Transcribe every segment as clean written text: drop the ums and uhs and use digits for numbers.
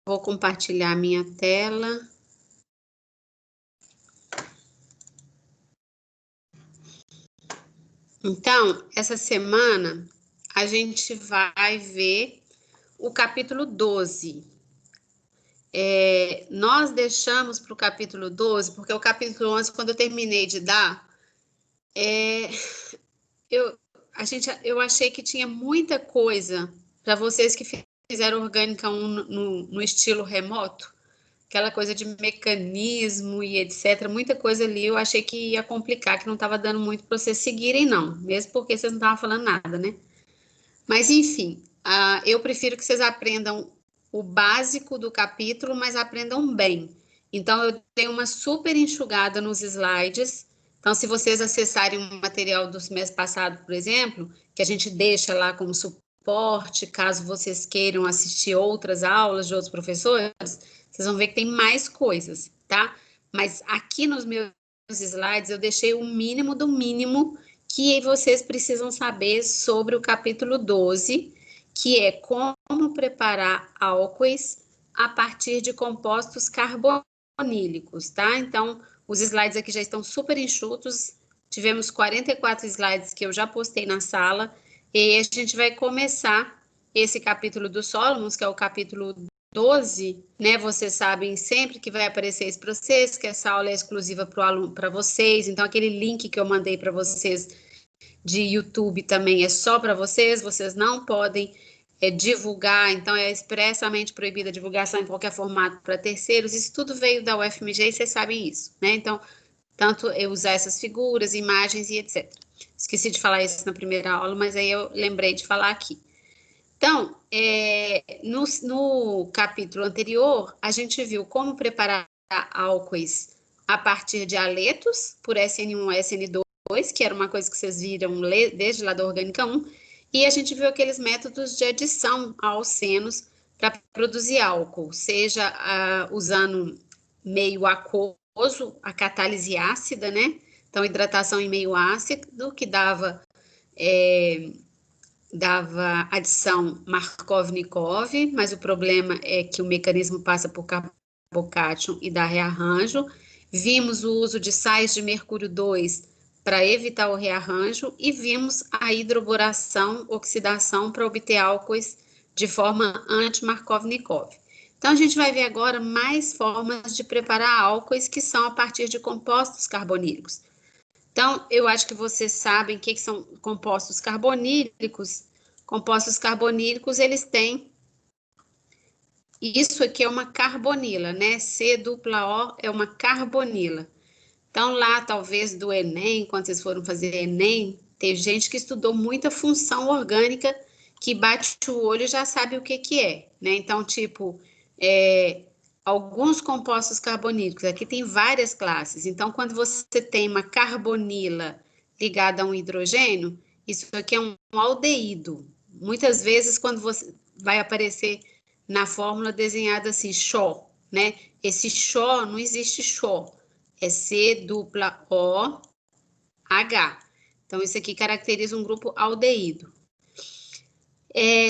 Vou compartilhar a minha tela. Então, essa semana a gente vai ver o capítulo 12. Nós deixamos para o capítulo 12, porque o capítulo 11, quando eu terminei de dar, eu achei que tinha muita coisa para vocês que fizeram orgânica 1 no estilo remoto, aquela coisa de mecanismo e etc. Muita coisa ali eu achei que ia complicar, que não estava dando muito para vocês seguirem, não, mesmo porque vocês não estavam falando nada, né? Mas, enfim, eu prefiro que vocês aprendam o básico do capítulo, mas aprendam bem. Então, eu dei uma super enxugada nos slides. Então, se vocês acessarem o material do semestre passado, por exemplo, que a gente deixa lá como suporte, caso vocês queiram assistir outras aulas de outros professores, vocês vão ver que tem mais coisas, tá? Mas aqui nos meus slides eu deixei o mínimo do mínimo que vocês precisam saber sobre o capítulo 12, que é como preparar álcoois a partir de compostos carbonílicos, tá? Então, os slides aqui já estão super enxutos, tivemos 44 slides que eu já postei na sala, e a gente vai começar esse capítulo do Solomons, que é o capítulo 12, né? Vocês sabem sempre que vai aparecer isso para vocês, que essa aula é exclusiva para o aluno, para vocês. Então, aquele link que eu mandei para vocês de YouTube também é só para vocês, vocês não podem divulgar, então é expressamente proibida a divulgação em qualquer formato para terceiros. Isso tudo veio da UFMG e vocês sabem isso, né? Então, tanto eu usar essas figuras, imagens e etc. Esqueci de falar isso na primeira aula, mas aí eu lembrei de falar aqui. Então, no capítulo anterior, a gente viu como preparar álcoois a partir de aletos, por SN1 e SN2, que era uma coisa que vocês viram desde lá da Orgânica 1, e a gente viu aqueles métodos de adição a alcenos para produzir álcool, seja usando meio aquoso, a catálise ácida, né? Então, hidratação em meio ácido, que dava adição Markov-Nikov, mas o problema é que o mecanismo passa por carbocátion e dá rearranjo. Vimos o uso de sais de mercúrio 2 para evitar o rearranjo e vimos a hidroboração, oxidação para obter álcoois de forma anti-Markov-Nikov. Então, a gente vai ver agora mais formas de preparar álcoois que são a partir de compostos carbonílicos. Então, eu acho que vocês sabem o que são compostos carbonílicos. Compostos carbonílicos, eles têm... Isso aqui é uma carbonila, né? C-O é uma carbonila. Então, lá, talvez, do Enem, quando vocês foram fazer Enem, teve gente que estudou muita função orgânica, que bate o olho e já sabe o que é, né? Então, tipo, alguns compostos carbonílicos, aqui tem várias classes. Então, quando você tem uma carbonila ligada a um hidrogênio, isso aqui é um aldeído. Muitas vezes, quando você vai aparecer na fórmula desenhada assim, Xó, né? Esse Xó, não existe Xó, é C-O-H. Então, isso aqui caracteriza um grupo aldeído.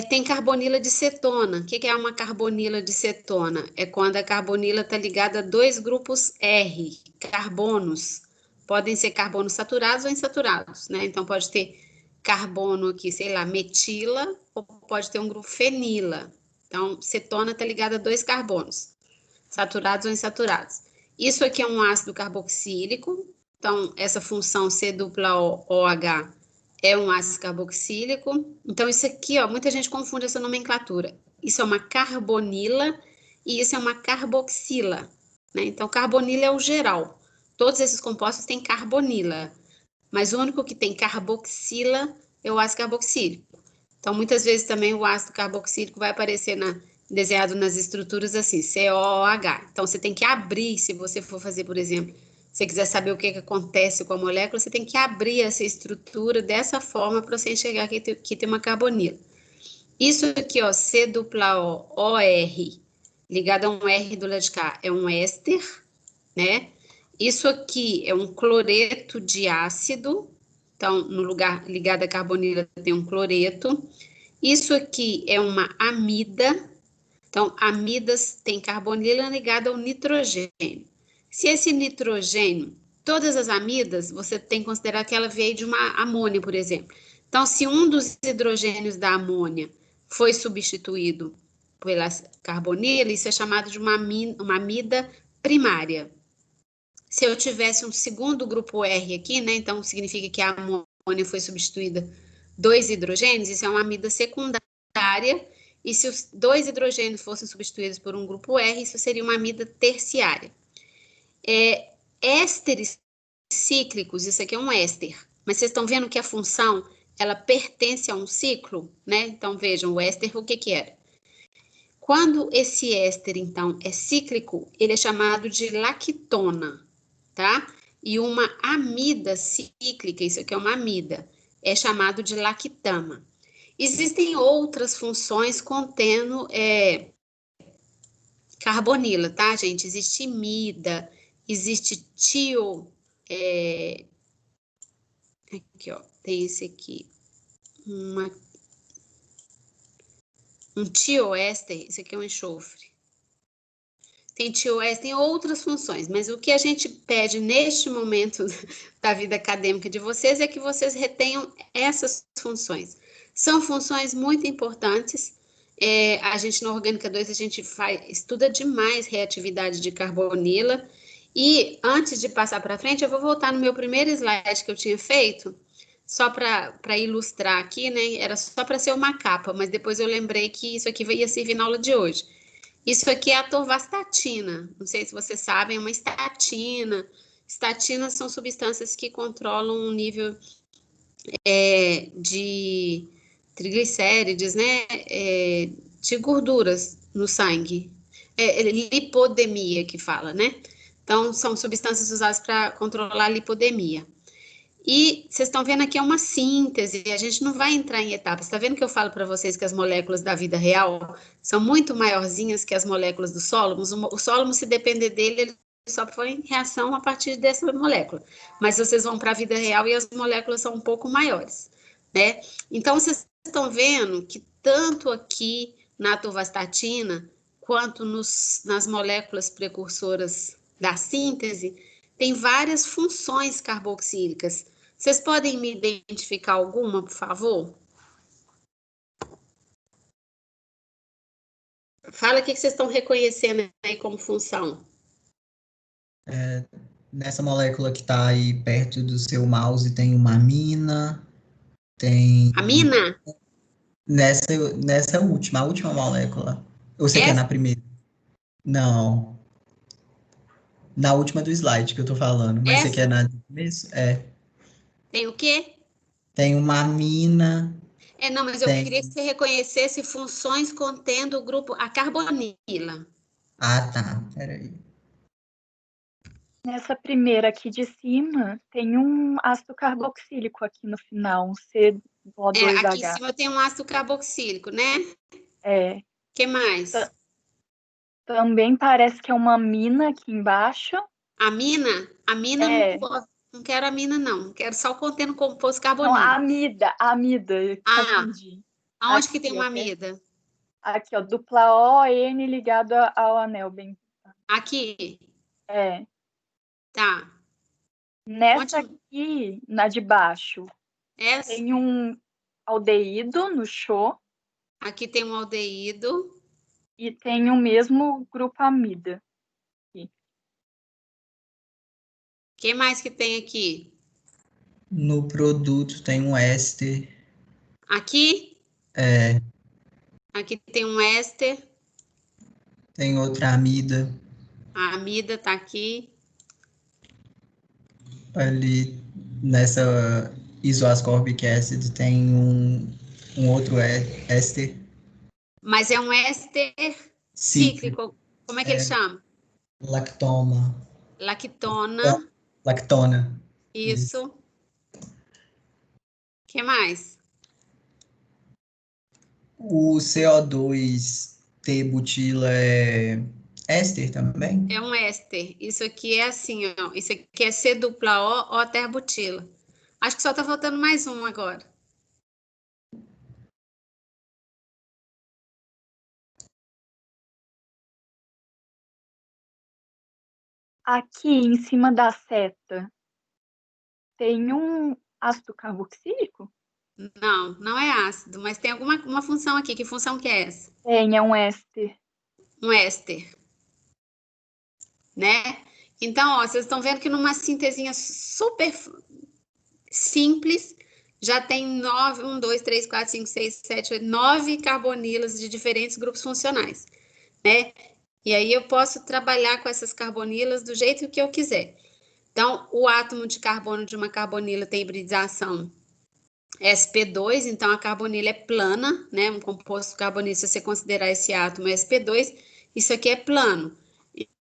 Tem carbonila de cetona. O que é uma carbonila de cetona? É quando a carbonila está ligada a dois grupos R, carbonos. Podem ser carbonos saturados ou insaturados, né? Então, pode ter carbono aqui, sei lá, metila, ou pode ter um grupo fenila. Então, cetona está ligada a dois carbonos, saturados ou insaturados. Isso aqui é um ácido carboxílico. Então, essa função C-O-H é um ácido carboxílico. Então, isso aqui, ó, muita gente confunde essa nomenclatura. Isso é uma carbonila e isso é uma carboxila, né? Então, carbonila é o geral. Todos esses compostos têm carbonila, mas o único que tem carboxila é o ácido carboxílico. Então, muitas vezes também o ácido carboxílico vai aparecer desenhado nas estruturas assim, COOH. Então, você tem que abrir, se você for fazer, por exemplo, se você quiser saber o que acontece com a molécula, você tem que abrir essa estrutura dessa forma para você enxergar que tem uma carbonila. Isso aqui, ó, C-O-O-R, ligado a um R do lado de cá, é um éster, né? Isso aqui é um cloreto de ácido, então, no lugar ligado à carbonila tem um cloreto. Isso aqui é uma amida, Então, amidas tem carbonila ligada ao nitrogênio. Se esse nitrogênio, todas as amidas, você tem que considerar que ela veio de uma amônia, por exemplo. Então, se um dos hidrogênios da amônia foi substituído pela carbonila, isso é chamado de uma amida primária. Se eu tivesse um segundo grupo R aqui, né, então significa que a amônia foi substituída 2 hidrogênios, isso é uma amida secundária, e se os 2 hidrogênios fossem substituídos por um grupo R, isso seria uma amida terciária. Ésteres cíclicos, isso aqui é um éster, mas vocês estão vendo que a função, ela pertence a um ciclo, né? Então, vejam, o éster, o que que era? Quando esse éster, então, é cíclico, ele é chamado de lactona, tá? E uma amida cíclica, isso aqui é uma amida, é chamado de lactama. Existem outras funções contendo carbonila, tá, gente? Existe imida, existe tio, aqui, ó, tem esse aqui, um tioéster, isso aqui é um enxofre. Tem tioéster, tem outras funções, mas o que a gente pede neste momento da vida acadêmica de vocês é que vocês retenham essas funções. São funções muito importantes. A gente, na Orgânica 2, a gente estuda demais reatividade de carbonila. E antes de passar para frente, eu vou voltar no meu primeiro slide que eu tinha feito, só para ilustrar aqui, né? Era só para ser uma capa, mas depois eu lembrei que isso aqui ia servir na aula de hoje. Isso aqui é a atorvastatina. Não sei se vocês sabem, é uma estatina. Estatinas são substâncias que controlam o nível de triglicérides, né? De gorduras no sangue. Lipodemia que fala, né? Então, são substâncias usadas para controlar a lipodemia. E vocês estão vendo aqui é uma síntese, a gente não vai entrar em etapas. Está vendo que eu falo para vocês que as moléculas da vida real são muito maiorzinhas que as moléculas do sólomos? O sólomos, se depender dele, ele só foi em reação a partir dessa molécula. Mas vocês vão para a vida real e as moléculas são um pouco maiores, né? Então, vocês estão vendo que tanto aqui na atorvastatina, quanto nas moléculas precursoras da síntese, tem várias funções carboxílicas. Vocês podem me identificar alguma, por favor? Fala o que vocês estão reconhecendo aí como função. Nessa molécula que está aí perto do seu mouse tem uma amina, tem... Amina? Nessa última, a última molécula. Ou você quer Essa? na primeira? Não. Na última do slide que eu tô falando. Mas você quer Essa? na do começo? Tem o quê? Tem uma amina, Não, mas eu queria que tem... você reconhecesse funções contendo o grupo, a carbonila. Ah, tá. Peraí. Nessa primeira aqui de cima, tem um ácido carboxílico aqui no final, um Aqui em CO2H. cima tem um ácido carboxílico, né? É, Que mais? também parece que é uma amina aqui embaixo. Amina? Amina É, não quero amina, não. Quero só contendo composto não, carbonila. amida, Ah, confundi. aonde que tem Aqui, uma ó, amida? aqui, ó, dupla O, N ligado ao anel, bem. Aqui, É, tá. nessa Onde? aqui, na de baixo, Essa? tem um aldeído no show Aqui tem um aldeído. e tem o mesmo grupo amida. Que mais que tem aqui? No produto tem um éster. Aqui? É, Aqui tem um éster. tem outra amida. A amida tá aqui. Ali nessa isoascorbic acid tem um outro éster Mas é um éster cíclico, cíclico. Como é que ele chama? lactoma. Lactona. Lactona. Isso. Isso. Que mais? O CO2T-butila é éster também? É um éster. Isso aqui é assim, ó. Isso aqui é C dupla O terbutila. Acho que só tá faltando mais um agora. Aqui em cima da seta tem um ácido carboxílico? Não, não é ácido, mas tem uma função aqui. Que função que é essa? Tem, é um éster. Um éster, né? Então, ó, vocês estão vendo que numa sintesinha super simples, já tem 9, 1, 2, 3, 4, 5, 6, 7, 8, 9 carbonilas de diferentes grupos funcionais, né? E aí eu posso trabalhar com essas carbonilas do jeito que eu quiser. Então, o átomo de carbono de uma carbonila tem hibridização sp2, então a carbonila é plana, né? Um composto carbonilo, se você considerar esse átomo sp2, isso aqui é plano.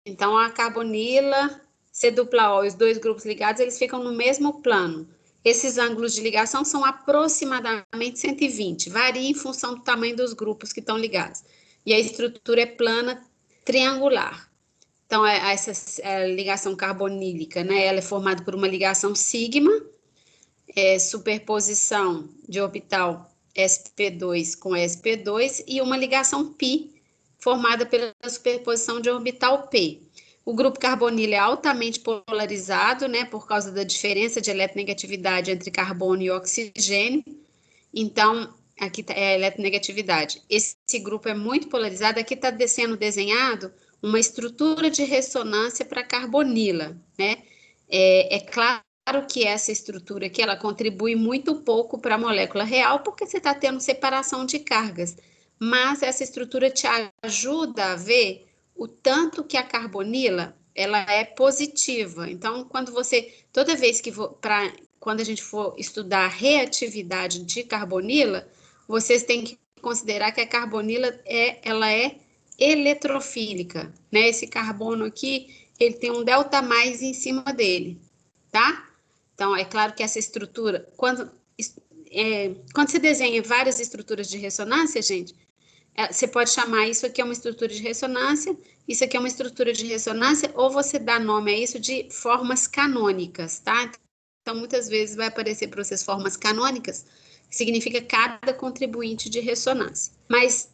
Então, a carbonila, C-O, os dois grupos ligados, eles ficam no mesmo plano. Esses ângulos de ligação são aproximadamente 120, varia em função do tamanho dos grupos que estão ligados. E a estrutura é plana, triangular. Então, essa ligação carbonílica, né? Ela é formada por uma ligação sigma, superposição de orbital sp2 com sp2 e uma ligação π, formada pela superposição de orbital p. O grupo carbonilo é altamente polarizado, né, por causa da diferença de eletronegatividade entre carbono e oxigênio. Então, aqui é a eletronegatividade. Esse grupo é muito polarizado. Aqui está sendo desenhado uma estrutura de ressonância para carbonila, né? É claro que essa estrutura aqui, ela contribui muito pouco para a molécula real, porque você está tendo separação de cargas. Mas essa estrutura te ajuda a ver o tanto que a carbonila, ela é positiva. Então, toda vez que quando a gente for estudar a reatividade de carbonila, vocês têm que considerar que a carbonila ela é eletrofílica, né? Esse carbono aqui, ele tem um delta mais em cima dele, tá? Então, é claro que essa estrutura, quando você desenha várias estruturas de ressonância, gente, você pode chamar isso aqui é uma estrutura de ressonância, isso aqui é uma estrutura de ressonância, ou você dá nome a isso de formas canônicas, tá? Então, muitas vezes vai aparecer para vocês formas canônicas, que significa cada contribuinte de ressonância. Mas,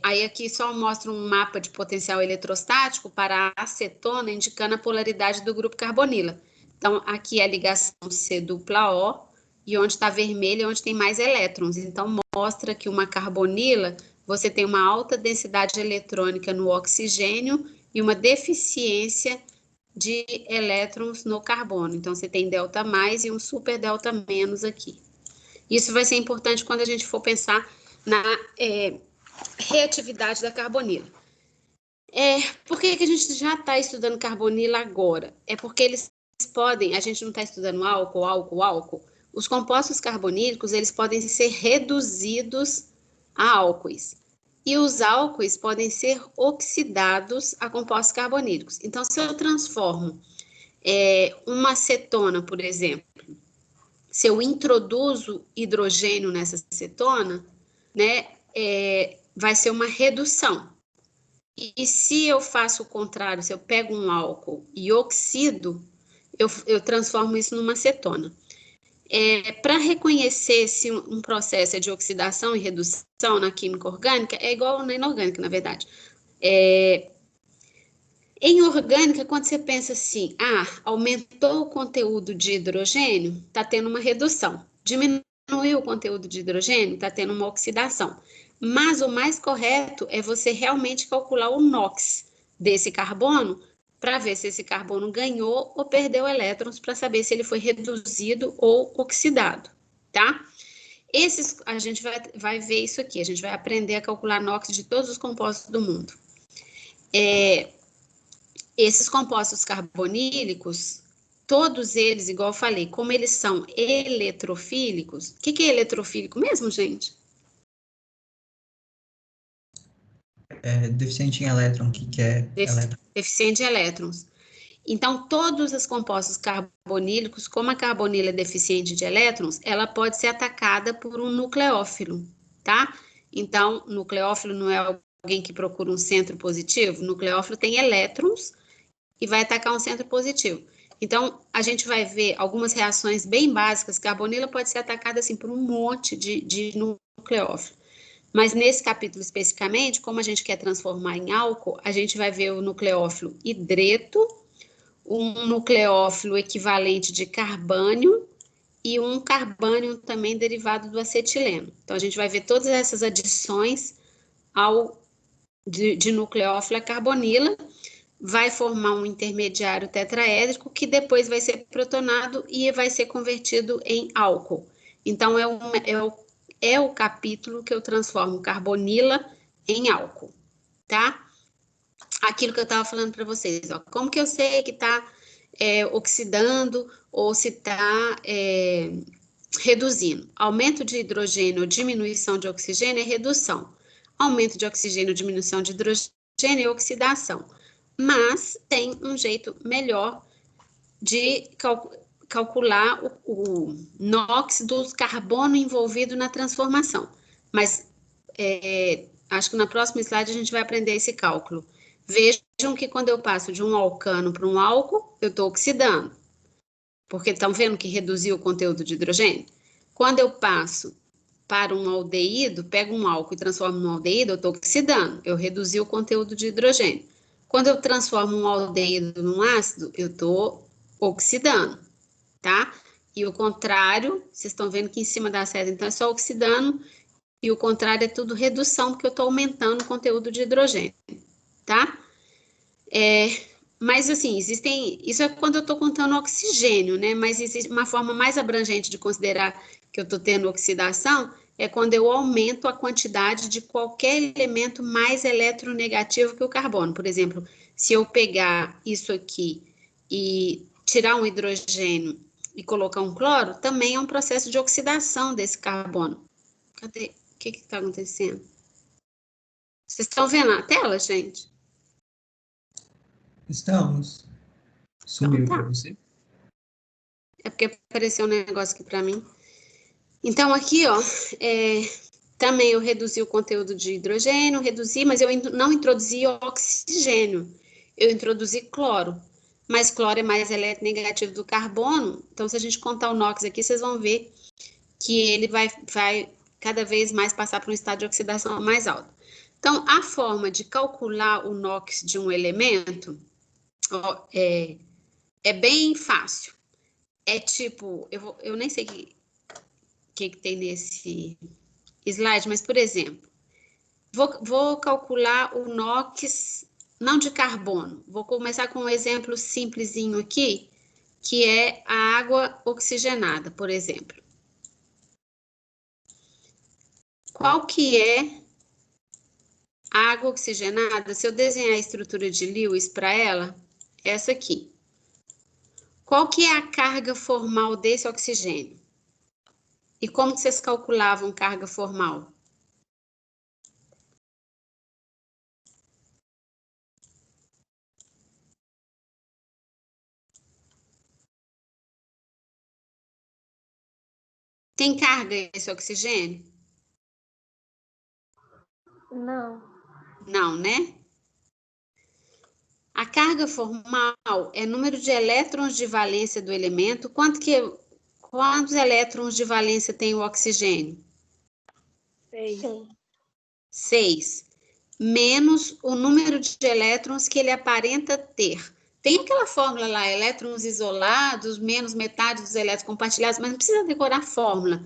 aí aqui só mostra um mapa de potencial eletrostático para a acetona, indicando a polaridade do grupo carbonila. Então, aqui é a ligação C-O, e onde está vermelho é onde tem mais elétrons. Então, mostra que uma carbonila, você tem uma alta densidade eletrônica no oxigênio e uma deficiência de elétrons no carbono. Então, você tem delta mais e um super delta menos aqui. Isso vai ser importante quando a gente for pensar na reatividade da carbonila. Por que a gente já está estudando carbonila agora? É porque eles podem, a gente não está estudando álcool. Os compostos carbonílicos, eles podem ser reduzidos a álcoois. E os álcoois podem ser oxidados a compostos carbonílicos. Então, se eu transformo uma acetona, por exemplo, se eu introduzo hidrogênio nessa acetona, né, vai ser uma redução. E se eu faço o contrário, se eu pego um álcool e oxido, eu transformo isso numa acetona. Para reconhecer se um processo é de oxidação e redução na química orgânica, é igual na inorgânica, na verdade. Em orgânica, quando você pensa assim, aumentou o conteúdo de hidrogênio, está tendo uma redução. Diminuiu o conteúdo de hidrogênio, está tendo uma oxidação. Mas o mais correto é você realmente calcular o NOx desse carbono para ver se esse carbono ganhou ou perdeu elétrons, para saber se ele foi reduzido ou oxidado, tá? A gente vai ver isso aqui, a gente vai aprender a calcular NOx de todos os compostos do mundo. Esses compostos carbonílicos, todos eles, igual eu falei, como eles são eletrofílicos, o que é eletrofílico mesmo, gente? Deficiente em elétron, que é elétron. Deficiente em elétrons. Então, todos os compostos carbonílicos, como a carbonila é deficiente de elétrons, ela pode ser atacada por um nucleófilo, tá? Então, nucleófilo não é alguém que procura um centro positivo? Nucleófilo tem elétrons e vai atacar um centro positivo. Então, a gente vai ver algumas reações bem básicas. Carbonila pode ser atacada assim por um monte de nucleófilo. Mas nesse capítulo especificamente, como a gente quer transformar em álcool, a gente vai ver o nucleófilo hidreto, um nucleófilo equivalente de carbânio e um carbânio também derivado do acetileno. Então, a gente vai ver todas essas adições de nucleófilo à carbonila, vai formar um intermediário tetraédrico que depois vai ser protonado e vai ser convertido em álcool. Então, é o capítulo que eu transformo carbonila em álcool, tá? Aquilo que eu estava falando para vocês, ó, como que eu sei que está oxidando ou se está reduzindo? Aumento de hidrogênio ou diminuição de oxigênio é redução. Aumento de oxigênio ou diminuição de hidrogênio é oxidação. Mas tem um jeito melhor de calcular o NOx do carbono envolvido na transformação. Mas acho que na próxima slide a gente vai aprender esse cálculo. Vejam que quando eu passo de um alcano para um álcool, eu estou oxidando. Porque estão vendo que reduziu o conteúdo de hidrogênio? Quando eu passo para um aldeído, pego um álcool e transformo em um aldeído, eu estou oxidando. Eu reduzi o conteúdo de hidrogênio. Quando eu transformo um aldeído num ácido, eu estou oxidando, tá? E o contrário, vocês estão vendo que em cima da seta, então, é só oxidando, e o contrário é tudo redução, porque eu estou aumentando o conteúdo de hidrogênio, tá? Mas, assim, isso é quando eu estou contando oxigênio, né? Mas existe uma forma mais abrangente de considerar que eu estou tendo oxidação, é quando eu aumento a quantidade de qualquer elemento mais eletronegativo que o carbono. Por exemplo, se eu pegar isso aqui e tirar um hidrogênio e colocar um cloro, também é um processo de oxidação desse carbono. Cadê? O que está acontecendo? Vocês estão vendo a tela, gente? Estamos. Sumiu Então, tá. para você? É porque apareceu um negócio aqui para mim. Então, aqui, ó, também eu reduzi o conteúdo de hidrogênio, mas eu não introduzi oxigênio. Eu introduzi cloro. Mas cloro é mais eletronegativo do carbono. Então, se a gente contar o NOx aqui, vocês vão ver que ele vai cada vez mais passar para um estado de oxidação mais alto. Então, a forma de calcular o NOx de um elemento ó, é bem fácil. É tipo, eu nem sei o que tem nesse slide, mas, por exemplo, vou calcular o NOx, não de carbono. Vou começar com um exemplo simplesinho aqui, que é a água oxigenada, por exemplo. Qual que é a água oxigenada? Se eu desenhar a estrutura de Lewis para ela, essa aqui. Qual que é a carga formal desse oxigênio? E como que vocês calculavam carga formal? Tem carga esse oxigênio? Não. Não, né? A carga formal é número de elétrons de valência do elemento. Quantos elétrons de valência tem o oxigênio? 6. 6. Menos o número de elétrons que ele aparenta ter. Tem aquela fórmula lá, elétrons isolados, menos metade dos elétrons compartilhados, mas não precisa decorar a fórmula.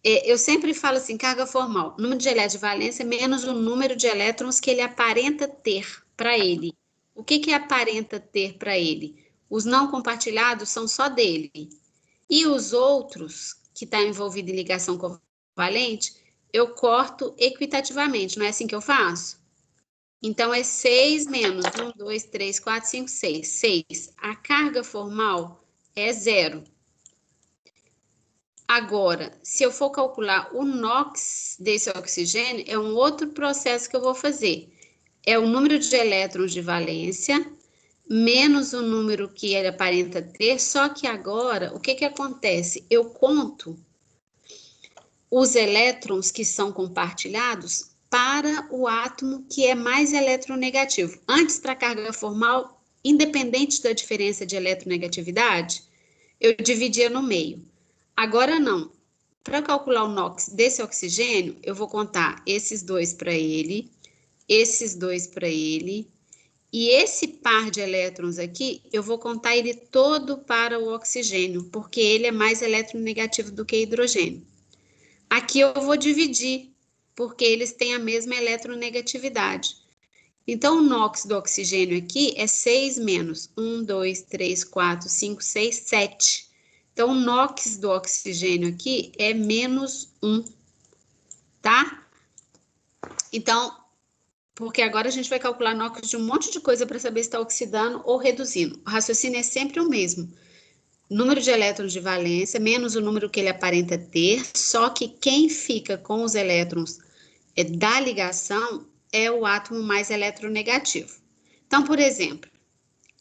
Eu sempre falo assim, carga formal, número de elétrons de valência menos o número de elétrons que ele aparenta ter para ele. O que aparenta ter para ele? Os não compartilhados são só dele. E os outros, que está envolvido em ligação covalente, eu corto equitativamente, não é assim que eu faço? Então, é 6 menos 1, 2, 3, 4, 5, 6. 6. A carga formal é 0. Agora, se eu for calcular o NOx desse oxigênio, é um outro processo que eu vou fazer. É o número de elétrons de valência, menos o número que ele aparenta ter, só que agora, o que acontece? Eu conto os elétrons que são compartilhados para o átomo que é mais eletronegativo. Antes, para a carga formal, independente da diferença de eletronegatividade, eu dividia no meio. Agora não. para calcular o NOx desse oxigênio, eu vou contar esses dois para ele, esses dois para ele, e esse par de elétrons aqui, eu vou contar ele todo para o oxigênio, porque ele é mais eletronegativo do que hidrogênio. Aqui eu vou dividir, porque eles têm a mesma eletronegatividade. Então, o NOx do oxigênio aqui é 6 menos 1, 2, 3, 4, 5, 6, 7. Então, o NOx do oxigênio aqui é menos 1, tá? Então, porque agora a gente vai calcular NOx de um monte de coisa para saber se está oxidando ou reduzindo. O raciocínio é sempre o mesmo. Número de elétrons de valência menos o número que ele aparenta ter, só que quem fica com os elétrons da ligação é o átomo mais eletronegativo. Então, por exemplo,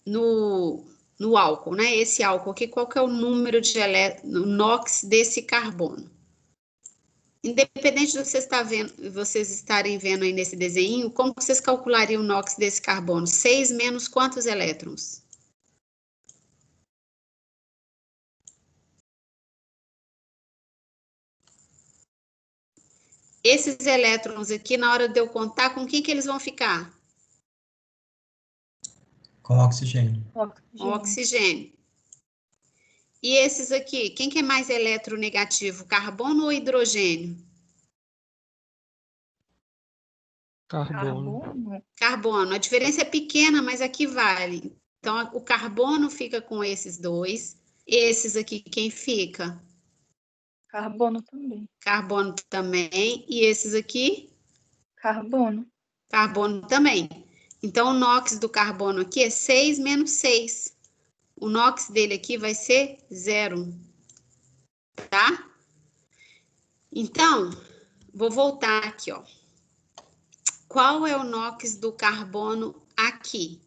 no álcool, né? Esse álcool aqui, qual que é o número de NOx desse carbono? Independente do que vocês estarem vendo aí nesse desenho, como vocês calculariam o NOx desse carbono? 6 menos quantos elétrons? Esses elétrons aqui, na hora de eu contar, com quem que eles vão ficar? Com oxigênio. Com oxigênio. E esses aqui, quem que é mais eletronegativo, carbono ou hidrogênio? Carbono. Carbono. A diferença é pequena, mas aqui vale. Então, o carbono fica com esses dois. Esses aqui, quem fica? Carbono também. Carbono também. E esses aqui? Carbono. Carbono também. Então, o NOx do carbono aqui é 6 menos 6. O NOx dele aqui vai ser 0. Tá? Então, vou voltar aqui, ó. Qual é o NOx do carbono aqui?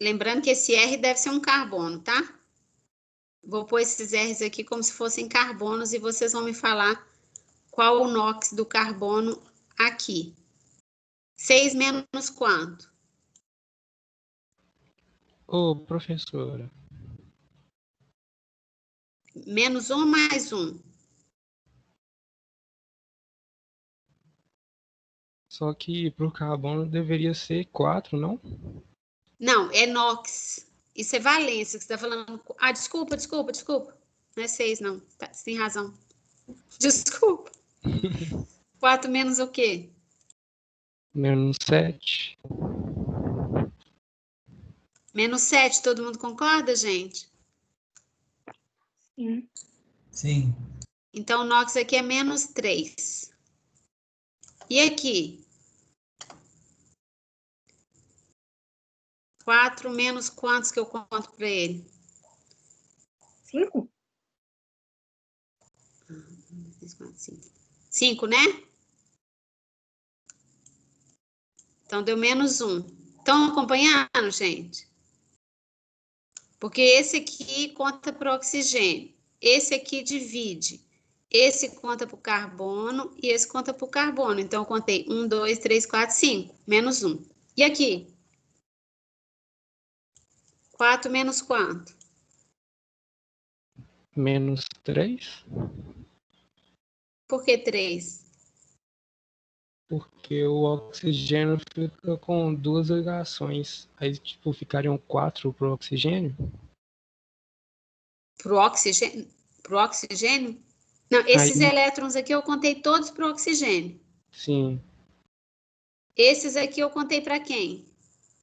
Lembrando que esse R deve ser um carbono, tá? Vou pôr esses R's aqui como se fossem carbonos e vocês vão me falar qual o NOx do carbono aqui. 6 menos quanto? Ô, professora, Menos 1 ou mais 1? só que pro carbono deveria ser 4, não? Não, é NOx. Isso é valência que você está falando. Ah, desculpa. Não é 6, não. Tá, você tem razão. Desculpa. 4 menos o quê? Menos 7. Menos 7, todo mundo concorda, gente? Sim. Sim. Então, o NOx aqui é menos 3. E aqui? 4 menos quantos que eu conto para ele? 5? 5, né? Então, deu menos 1. Estão acompanhando, gente? Porque esse aqui conta para o oxigênio. Esse aqui divide. Esse conta para o carbono e esse conta para o carbono. Então, eu contei 1, 2, 3, 4, 5. Menos 1. E aqui? 4 menos quanto? Menos 3, Por que 3? porque o oxigênio fica com 2 ligações. Aí, tipo, ficariam 4 pro oxigênio. Pro oxigênio? Pro oxigênio? Não, esses Aí, elétrons aqui eu contei todos pro oxigênio. sim, Esses aqui eu contei para quem?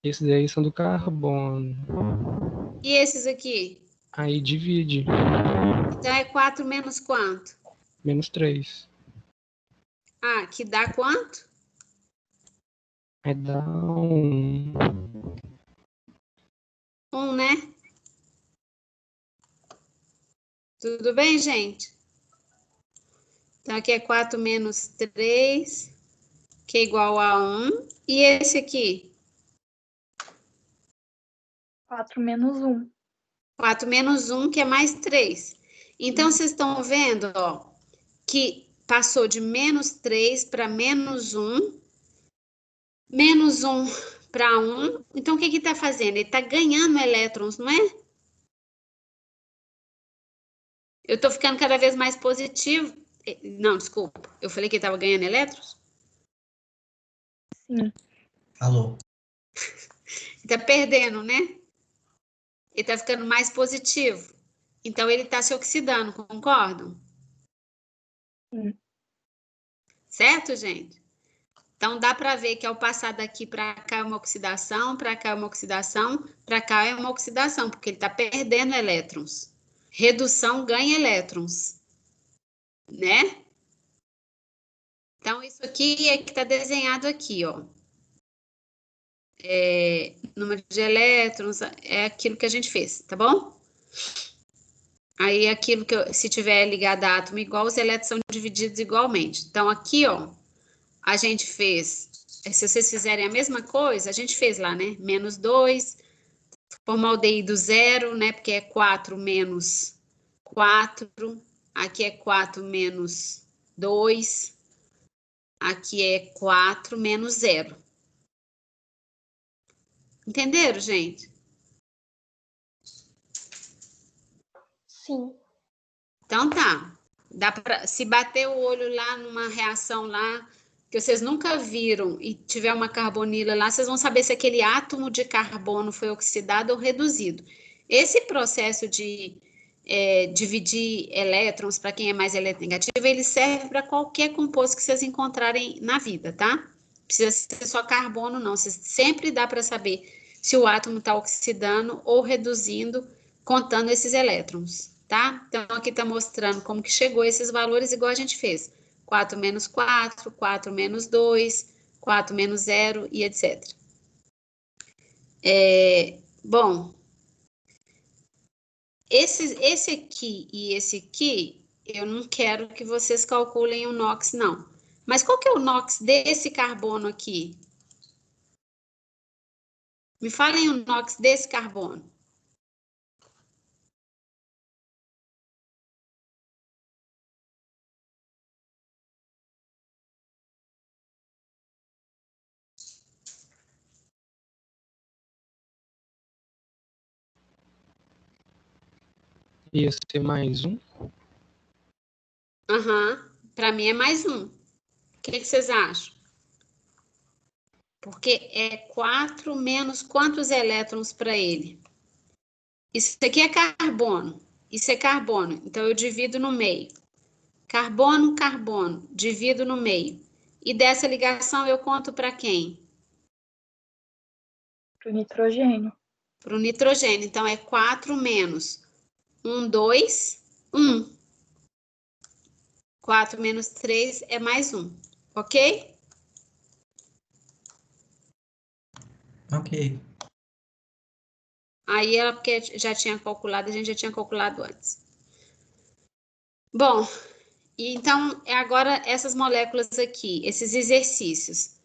esses aí são do carbono. E esses aqui? Aí divide. Então é 4 menos quanto? Menos 3. Ah, que dá quanto? Aí dá 1. 1, né? Tudo bem, gente? Então aqui é 4 menos 3, que é igual a 1. E esse aqui? 4 menos 1. 4 menos 1, que é mais 3. Então, vocês estão vendo, ó, que passou de -3 para -1, -1 para 1. Então, o que que está fazendo? Ele está ganhando elétrons, não é? Eu estou ficando cada vez mais positivo. Não, desculpa. Eu falei que ele estava ganhando elétrons? Sim. Falou. Ele está perdendo, né? Ele está ficando mais positivo. Então, ele está se oxidando, concordam? Sim. Certo, gente? Então, dá para ver que ao passar daqui para cá é uma oxidação, para cá é uma oxidação, para cá é uma oxidação, porque ele está perdendo elétrons. Redução ganha elétrons, né? Então, isso aqui é que está desenhado aqui, ó. Número de elétrons, é aquilo que a gente fez, tá bom? Aí, aquilo que, se tiver ligado a átomo igual, os elétrons são divididos igualmente. Então, aqui, ó, a gente fez, se vocês fizerem a mesma coisa, a gente fez lá, né? -2, formaldeído 0, né? Porque é 4 menos 4, aqui é 4 menos 2, aqui é 4 menos 0. Entenderam, gente? Sim. Então tá. Dá pra, se bater o olho lá numa reação lá que vocês nunca viram e tiver uma carbonila lá, vocês vão saber se aquele átomo de carbono foi oxidado ou reduzido. Esse processo de dividir elétrons para quem é mais eletronegativo, ele serve para qualquer composto que vocês encontrarem na vida, tá? Precisa ser só carbono, não. Sempre dá para saber se o átomo está oxidando ou reduzindo, contando esses elétrons, tá? Então, aqui está mostrando como que chegou a esses valores, igual a gente fez. 4 menos 4, 4 menos 2, 4 menos 0 e etc. Bom, esse aqui e esse aqui, eu não quero que vocês calculem o NOx, não. Mas qual que é o NOx desse carbono aqui? Me falem o NOx desse carbono. Ia ser +1. Aham, para mim é +1. O que vocês acham? Porque é 4 menos quantos elétrons para ele? Isso aqui é carbono, isso é carbono, então eu divido no meio. Carbono, carbono, divido no meio. E dessa ligação eu conto para quem? Pro nitrogênio. Para o nitrogênio, então é 4 menos 1, 2, 1. 4 menos 3 é +1, ok? Ok. Aí ela, porque já tinha calculado, a gente já tinha calculado antes. Bom, e então, agora essas moléculas aqui, esses exercícios.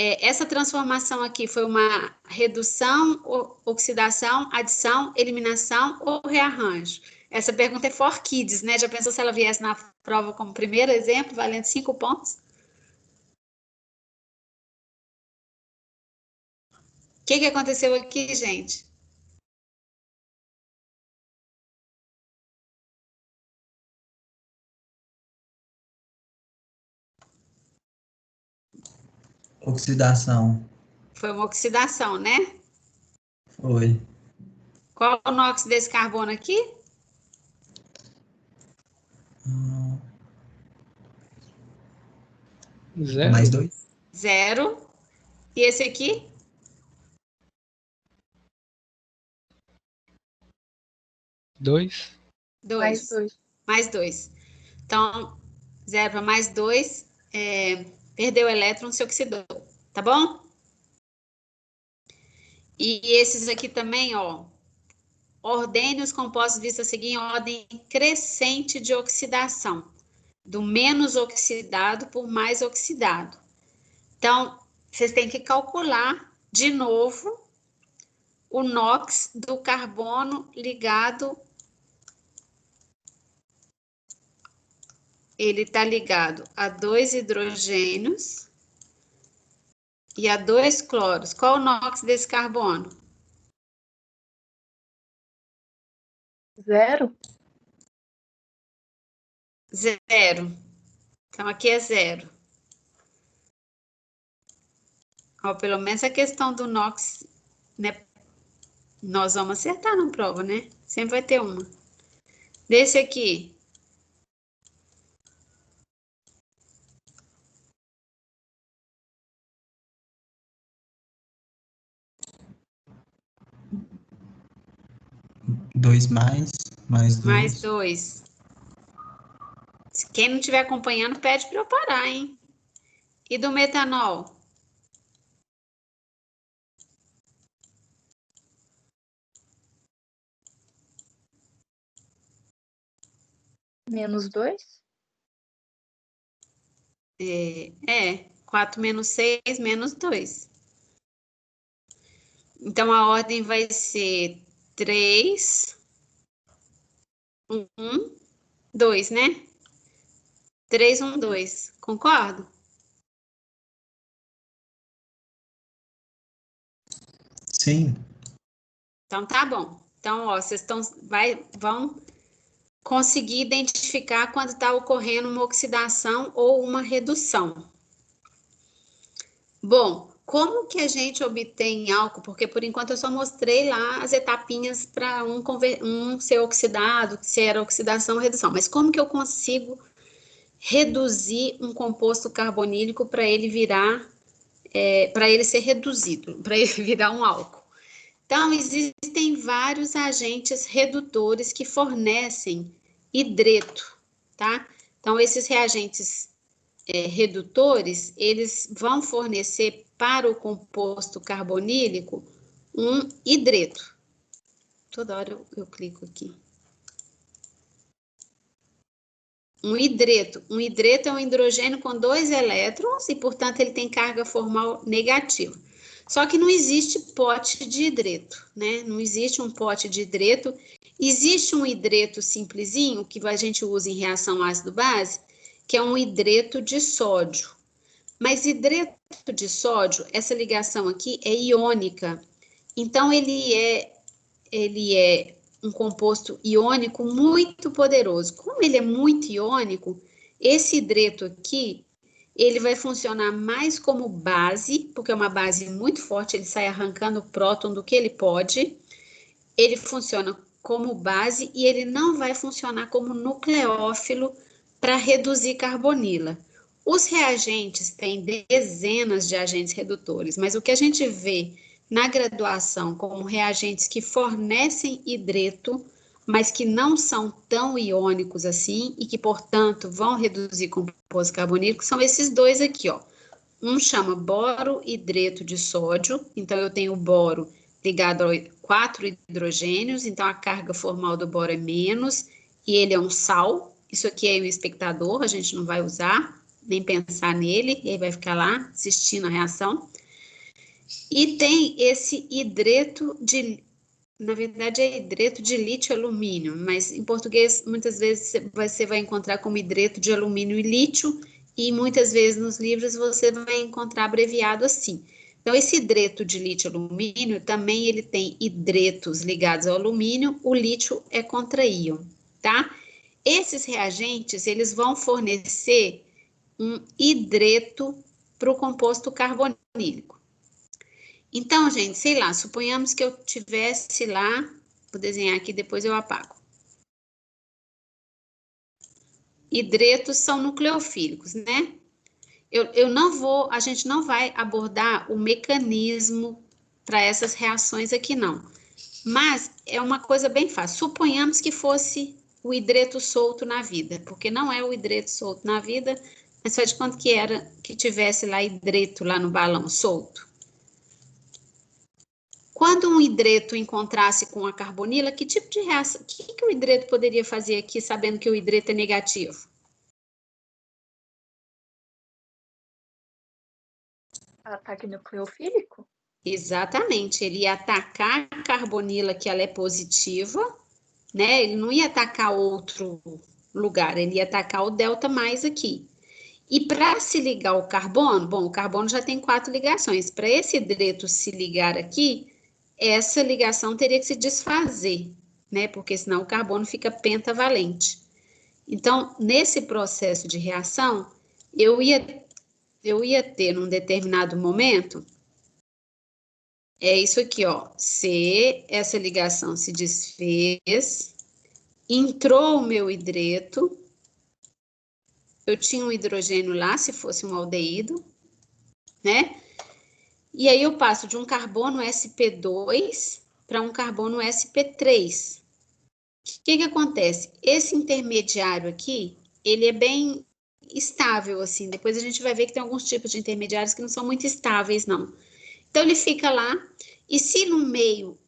Essa transformação aqui foi uma redução, oxidação, adição, eliminação ou rearranjo? Essa pergunta é for kids, né? Já pensou se ela viesse na prova como primeiro exemplo, valendo 5 pontos? O que aconteceu aqui, gente? Oxidação. Foi uma oxidação, né? Foi. Qual o NOx desse carbono aqui? Zero. +2. 0. E esse aqui? 2. 2. +2. +2. Então, 0 para +2, perdeu o elétron, se oxidou, tá bom? E esses aqui também, ó, ordene os compostos vistos a seguir em ordem crescente de oxidação, do menos oxidado por mais oxidado. Então, vocês têm que calcular de novo o NOx do carbono ligado ele está ligado a 2 hidrogênios e a 2 cloros. Qual o NOx desse carbono? 0? 0. Então, aqui é 0. Ó, pelo menos a questão do NOx, né? Nós vamos acertar na prova, né? Sempre vai ter uma. Desse aqui. Dois mais dois. Mais 2. Quem não estiver acompanhando, pede para eu parar, hein? E do metanol? Menos 2? 4 menos 6, menos 2. Então, a ordem vai ser 3, 1, 2, né? 3, 1, 2. Concordo? Sim. Então, tá bom. Então, ó, vocês vão conseguir identificar quando está ocorrendo uma oxidação ou uma redução. Bom, como que a gente obtém álcool? Porque, por enquanto, eu só mostrei lá as etapinhas para um ser oxidado, se era oxidação ou redução. Mas como que eu consigo reduzir um composto carbonílico para ele para ele ser reduzido, para ele virar um álcool? Então, existem vários agentes redutores que fornecem hidreto, tá? Então, esses reagentes redutores, eles vão fornecer para o composto carbonílico um hidreto. Toda hora eu clico aqui. Um hidreto. Um hidreto é um hidrogênio com 2 elétrons e, portanto, ele tem carga formal negativa. Só que não existe pote de hidreto, né? Não existe um pote de hidreto. Existe um hidreto simplesinho, que a gente usa em reação ácido-base, que é um hidreto de sódio. Mas hidreto de sódio, essa ligação aqui é iônica. Então, ele é um composto iônico muito poderoso. Como ele é muito iônico, esse hidreto aqui, ele vai funcionar mais como base, porque é uma base muito forte, ele sai arrancando o próton do que ele pode. Ele funciona como base e ele não vai funcionar como nucleófilo para reduzir carbonila. Os reagentes têm dezenas de agentes redutores, mas o que a gente vê na graduação como reagentes que fornecem hidreto, mas que não são tão iônicos assim e que, portanto, vão reduzir composto carbonílico, são esses dois aqui, ó. Um chama boro hidreto de sódio, então eu tenho o boro ligado a 4 hidrogênios, então a carga formal do boro é menos, e ele é um sal. Isso aqui é o espectador, a gente não vai usar, nem pensar nele, e aí vai ficar lá assistindo a reação. E tem esse hidreto de, na verdade é hidreto de lítio-alumínio, mas em português muitas vezes você vai encontrar como hidreto de alumínio e lítio, e muitas vezes nos livros você vai encontrar abreviado assim. Então, esse hidreto de lítio-alumínio também ele tem hidretos ligados ao alumínio, o lítio é contra-íon, tá? Esses reagentes, eles vão fornecer um hidreto para o composto carbonílico. Então, gente, sei lá, suponhamos que eu tivesse lá, vou desenhar aqui, depois eu apago. Hidretos são nucleofílicos, né? A gente não vai abordar o mecanismo para essas reações aqui, não. Mas é uma coisa bem fácil. Suponhamos que fosse o hidreto solto na vida, porque não é o hidreto solto na vida, mas faz de conta que era que tivesse lá hidreto lá no balão solto. Quando um hidreto encontrasse com a carbonila, que tipo de reação, que o hidreto poderia fazer aqui, sabendo que o hidreto é negativo? Ataque nucleofílico? Exatamente, ele ia atacar a carbonila, que ela é positiva, né? Ele não ia atacar outro lugar, ele ia atacar o delta mais aqui. E para se ligar o carbono, bom, o carbono já tem 4 ligações. Para esse hidreto se ligar aqui, essa ligação teria que se desfazer, né? Porque senão o carbono fica pentavalente. Então, nesse processo de reação, eu ia ter, num determinado momento, é isso aqui, ó. Se essa ligação se desfez, entrou o meu hidreto, eu tinha um hidrogênio lá, se fosse um aldeído, né? E aí eu passo de um carbono sp2 para um carbono sp3. O que acontece? Esse intermediário aqui, ele é bem estável, assim. Depois a gente vai ver que tem alguns tipos de intermediários que não são muito estáveis, não. Então, ele fica lá, e se no meio,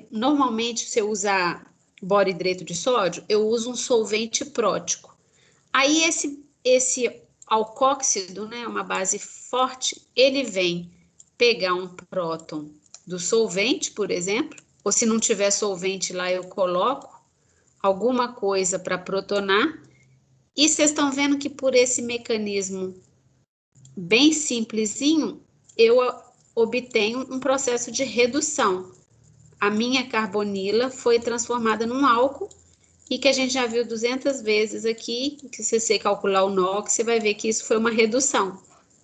normalmente, você usa borohidreto de sódio, eu uso um solvente prótico. Aí, esse alcóxido, né, uma base forte, ele vem pegar um próton do solvente, por exemplo, ou se não tiver solvente lá, eu coloco alguma coisa para protonar, e vocês estão vendo que por esse mecanismo bem simplesinho, eu obtenho um processo de redução. A minha carbonila foi transformada num álcool, e que a gente já viu 200 vezes aqui, que se você calcular o NOx, você vai ver que isso foi uma redução,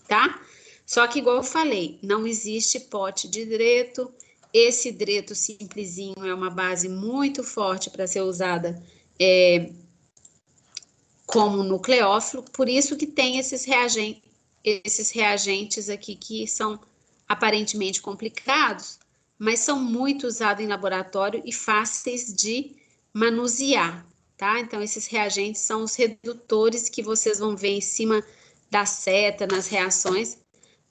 tá? Só que, igual eu falei, não existe pote de hidreto. Esse hidreto simplesinho é uma base muito forte para ser usada como nucleófilo, por isso que tem esses reagentes aqui que são aparentemente complicados, mas são muito usados em laboratório e fáceis de manusear, tá? Então, esses reagentes são os redutores que vocês vão ver em cima da seta, nas reações,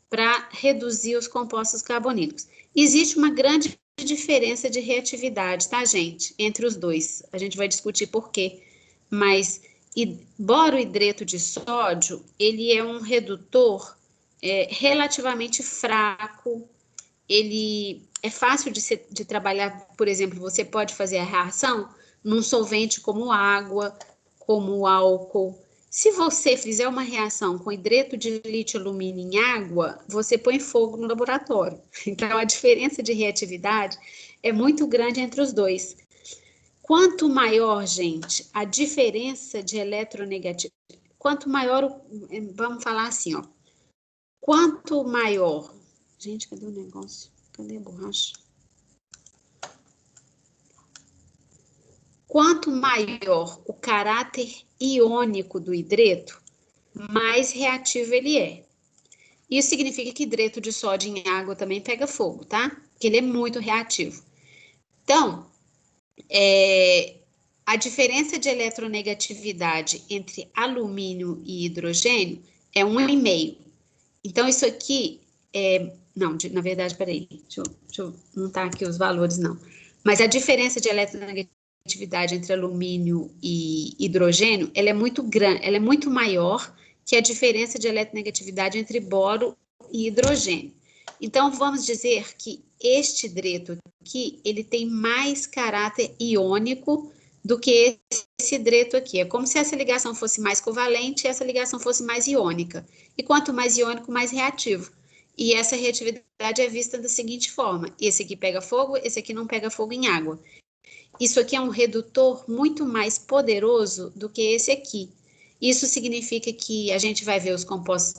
para reduzir os compostos carbonílicos. Existe uma grande diferença de reatividade, tá, gente? Entre os dois. A gente vai discutir por quê. Mas borohidreto de sódio, ele é um redutor relativamente fraco. Ele é fácil de trabalhar, por exemplo, você pode fazer a reação num solvente como água, como álcool. Se você fizer uma reação com hidreto de lítio-alumínio em água, você põe fogo no laboratório. Então, a diferença de reatividade é muito grande entre os dois. Quanto maior, gente, a diferença de eletronegatividade, quanto maior, vamos falar assim, ó. Quanto maior... Gente, cadê o negócio? Cadê a borracha? Quanto maior o caráter iônico do hidreto, mais reativo ele é. Isso significa que hidreto de sódio em água também pega fogo, tá? Porque ele é muito reativo. Então, a diferença de eletronegatividade entre alumínio e hidrogênio é 1,5. Então, isso aqui não, na verdade, peraí, deixa eu não tá aqui os valores, não. Mas a diferença de eletronegatividade entre alumínio e hidrogênio, ela é muito grande, ela é muito maior que a diferença de eletronegatividade entre boro e hidrogênio. Então, vamos dizer que este hidreto aqui, ele tem mais caráter iônico do que esse hidreto aqui. É como se essa ligação fosse mais covalente e essa ligação fosse mais iônica. E quanto mais iônico, mais reativo. E essa reatividade é vista da seguinte forma: esse aqui pega fogo, esse aqui não pega fogo em água. Isso aqui é um redutor muito mais poderoso do que esse aqui. Isso significa que a gente vai ver os compostos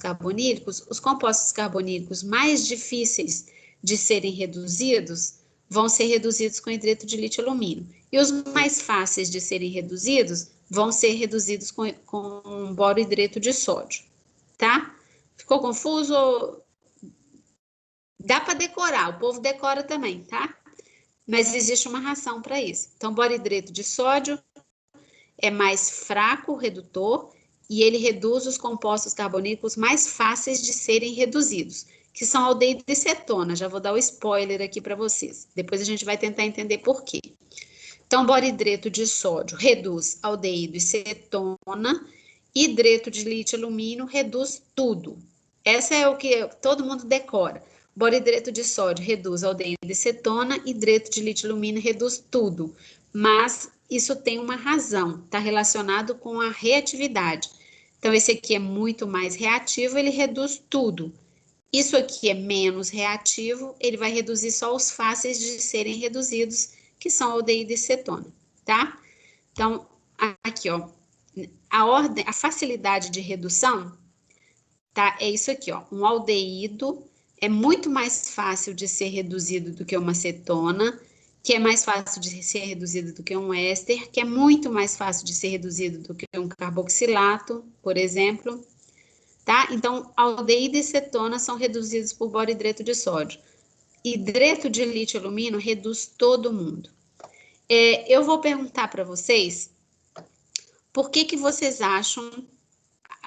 carbonílicos mais difíceis de serem reduzidos vão ser reduzidos com hidreto de lítio-alumínio. E os mais fáceis de serem reduzidos vão ser reduzidos com borohidreto de sódio, tá? Ficou confuso? Dá para decorar, o povo decora também, tá? Mas existe uma razão para isso. Então, borohidreto de sódio é mais fraco o redutor e ele reduz os compostos carbonílicos mais fáceis de serem reduzidos, que são aldeído e cetona. Já vou dar o spoiler aqui para vocês. Depois a gente vai tentar entender por quê. Então, borohidreto de sódio reduz aldeído e cetona, hidreto de lítio-alumínio reduz tudo. Essa é o que todo mundo decora. Borohidreto de sódio reduz aldeído e cetona, hidreto de lítio-alumínio reduz tudo. Mas isso tem uma razão, está relacionado com a reatividade. Então, esse aqui é muito mais reativo, ele reduz tudo. Isso aqui é menos reativo, ele vai reduzir só os fáceis de serem reduzidos, que são aldeído e cetona, tá? Então, aqui, ó, a facilidade de redução, tá? É isso aqui, ó, um aldeído é muito mais fácil de ser reduzido do que uma cetona, que é mais fácil de ser reduzido do que um éster, que é muito mais fácil de ser reduzido do que um carboxilato, por exemplo, tá? Então, aldeído e cetona são reduzidos por boro-hidreto de sódio. Hidreto de lítio e alumínio reduz todo mundo. Eu vou perguntar para vocês por que vocês acham,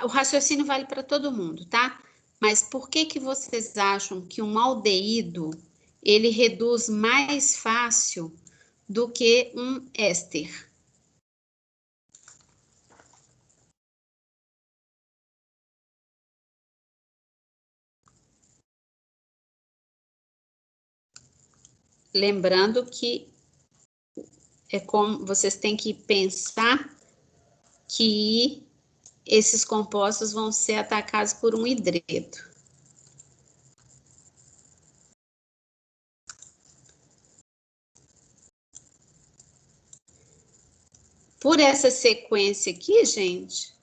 o raciocínio vale para todo mundo, tá? Mas por que vocês acham que um aldeído, ele reduz mais fácil do que um éster? Lembrando que é como vocês têm que pensar que esses compostos vão ser atacados por um hidreto. Por essa sequência aqui, gente,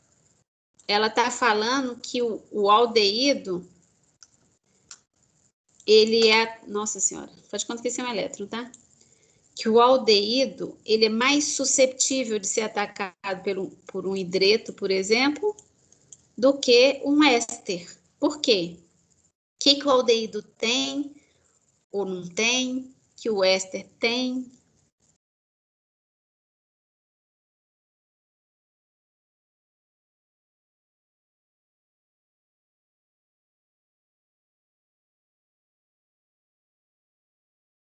ela está falando que o aldeído, ele é... Nossa Senhora, faz de conta que esse é um elétron, tá? Que o aldeído, ele é mais susceptível de ser atacado por um hidreto, por exemplo, do que um éster. Por quê? O que o aldeído tem ou não tem, que o éster tem?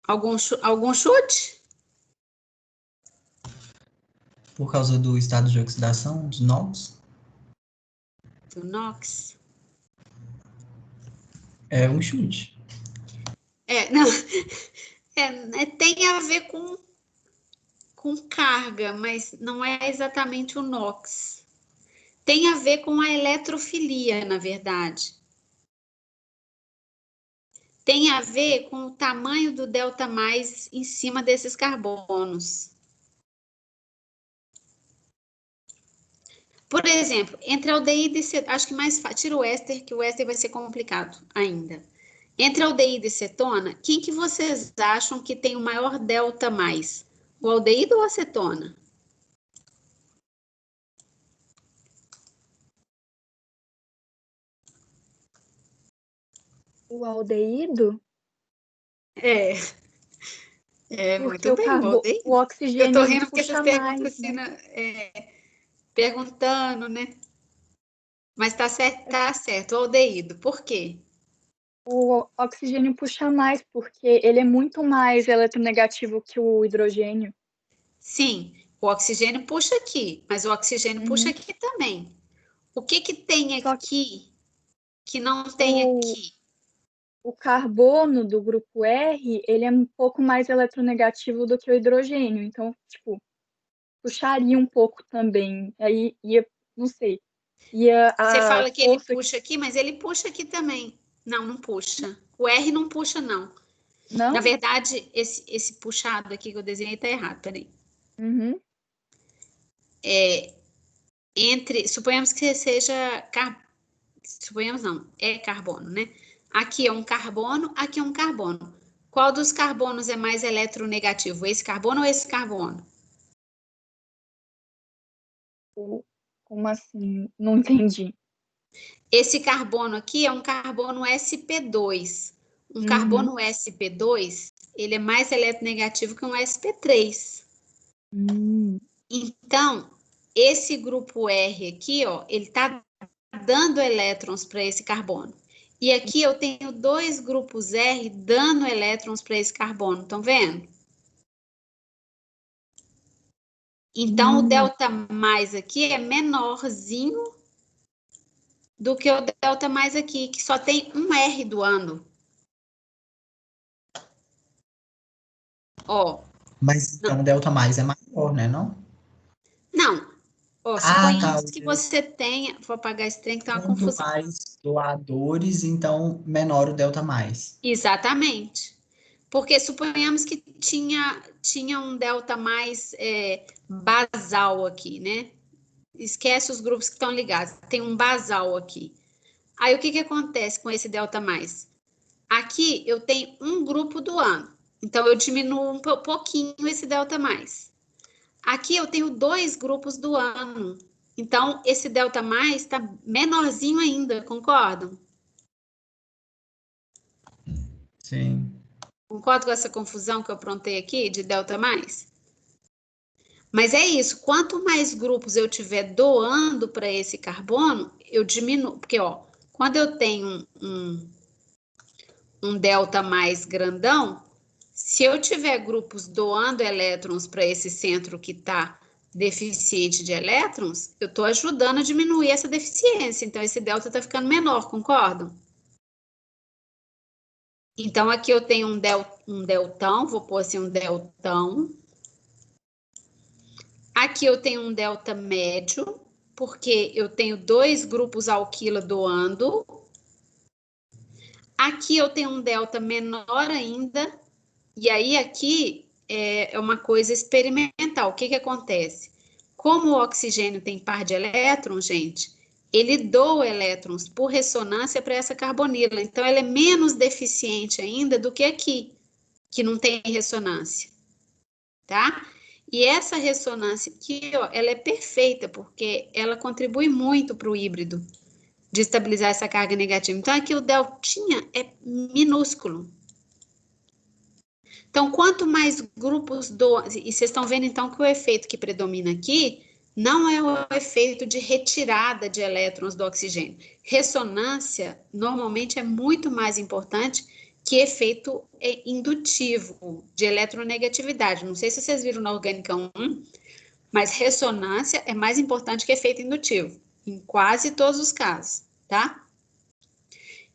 Algum chute? Por causa do estado de oxidação dos NOx? Do NOx? É um chute. Não. Tem a ver com carga, mas não é exatamente o NOx. Tem a ver com a eletrofilia, na verdade. Tem a ver com o tamanho do delta mais em cima desses carbonos. Por exemplo, entre aldeído e cetona, acho que mais fácil, tira o éster, que o éster vai ser complicado ainda. Entre aldeído e cetona, quem que vocês acham que tem o maior delta mais? O aldeído ou a cetona? O aldeído, porque Muito bem, o aldeído. o Eu oxigênio tô ele rindo porque puxa essas perguntas mais, assim, né? perguntando, né? Mas tá certo, o aldeído. Por quê? O oxigênio puxa mais, porque ele é muito mais eletronegativo que o hidrogênio. Sim, o oxigênio puxa aqui, mas o oxigênio puxa Uhum. aqui também. O que tem Só que aqui que não tem o, aqui? o carbono do grupo R, ele é um pouco mais eletronegativo do que o hidrogênio. Então, tipo, puxaria um pouco também. Aí ia, não sei, ia Você a fala que ele força. puxa aqui, mas ele puxa aqui também. Não, não puxa. O R não puxa, não. Na Não? verdade, esse puxado aqui que eu desenhei tá errado, peraí. Uhum. Suponhamos que seja, suponhamos não, é carbono, né? Aqui é um carbono, aqui é um carbono. Qual dos carbonos é mais eletronegativo? Esse carbono ou esse carbono? Como assim? Não entendi. Esse carbono aqui é um carbono sp2. Um Uhum. carbono sp2, ele é mais eletronegativo que um sp3. Hum. Então, esse grupo R aqui, ó, ele está dando elétrons para esse carbono. E aqui eu tenho dois grupos R dando elétrons para esse carbono, estão vendo? Então, o Hum. delta mais aqui é menorzinho do que o delta mais aqui, que só tem um R doando. Ó. Mas então o delta mais é maior, né, não? Não. Ó, Ah, tá. suponhamos que você tenha... Vou apagar esse trem que tá uma Quanto confusão. mais doadores, então menor o delta mais. Exatamente. Porque suponhamos que tinha um delta mais basal aqui, né? Esquece os grupos que estão ligados. Tem um basal aqui. Aí o que acontece com esse delta mais? Aqui eu tenho um grupo doando. Então eu diminuo um pouquinho esse delta mais. Aqui eu tenho 2 grupos doando. Então esse delta mais está menorzinho ainda, concordam? Sim. Concordo com essa confusão que eu aprontei aqui de delta mais? Mas é isso, quanto mais grupos eu tiver doando para esse carbono, eu diminuo. Porque, ó, quando eu tenho um delta mais grandão, se eu tiver grupos doando elétrons para esse centro que está deficiente de elétrons, eu estou ajudando a diminuir essa deficiência. Então, esse delta está ficando menor, concordam? Então, aqui eu tenho um deltão, vou pôr assim um deltão. Aqui eu tenho um delta médio, porque eu tenho 2 grupos alquila doando. Aqui eu tenho um delta menor ainda, e aí aqui é uma coisa experimental. O que acontece? Como o oxigênio tem par de elétrons, gente, ele doa elétrons por ressonância para essa carbonila. Então, ela é menos deficiente ainda do que aqui, que não tem ressonância, tá? E essa ressonância aqui, ó, ela é perfeita, porque ela contribui muito para o híbrido, de estabilizar essa carga negativa. Então, aqui o deltinha é minúsculo. Então, quanto mais grupos e vocês estão vendo, então, que o efeito que predomina aqui não é o efeito de retirada de elétrons do oxigênio. Ressonância, normalmente, é muito mais importante que efeito indutivo de eletronegatividade. Não sei se vocês viram na Orgânica 1, mas ressonância é mais importante que efeito indutivo, em quase todos os casos, tá?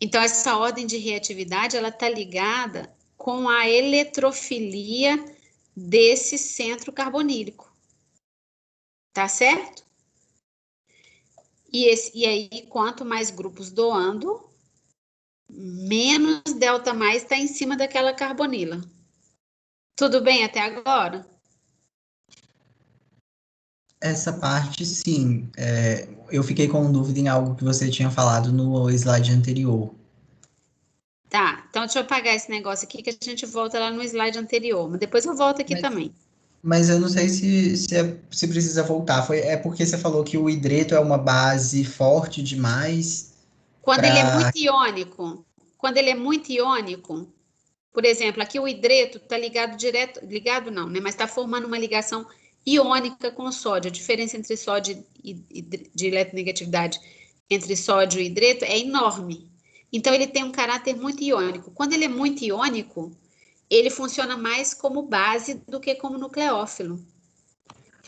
Então, essa ordem de reatividade, ela está ligada com a eletrofilia desse centro carbonílico. Tá certo? E aí, quanto mais grupos doando, menos delta mais está em cima daquela carbonila. Tudo bem até agora? Essa parte, sim. Eu fiquei com dúvida em algo que você tinha falado no slide anterior. Tá, então deixa eu apagar esse negócio aqui que a gente volta lá no slide anterior, mas depois eu volto aqui também. Mas eu não sei se precisa voltar. É porque você falou que o hidreto é uma base forte demais Quando ele é para. muito iônico, por exemplo, aqui o hidreto está ligado direto, ligado não, né? Mas está formando uma ligação iônica com o sódio. A diferença entre sódio de eletronegatividade entre sódio e hidreto é enorme. Então ele tem um caráter muito iônico. Quando ele é muito iônico, ele funciona mais como base do que como nucleófilo.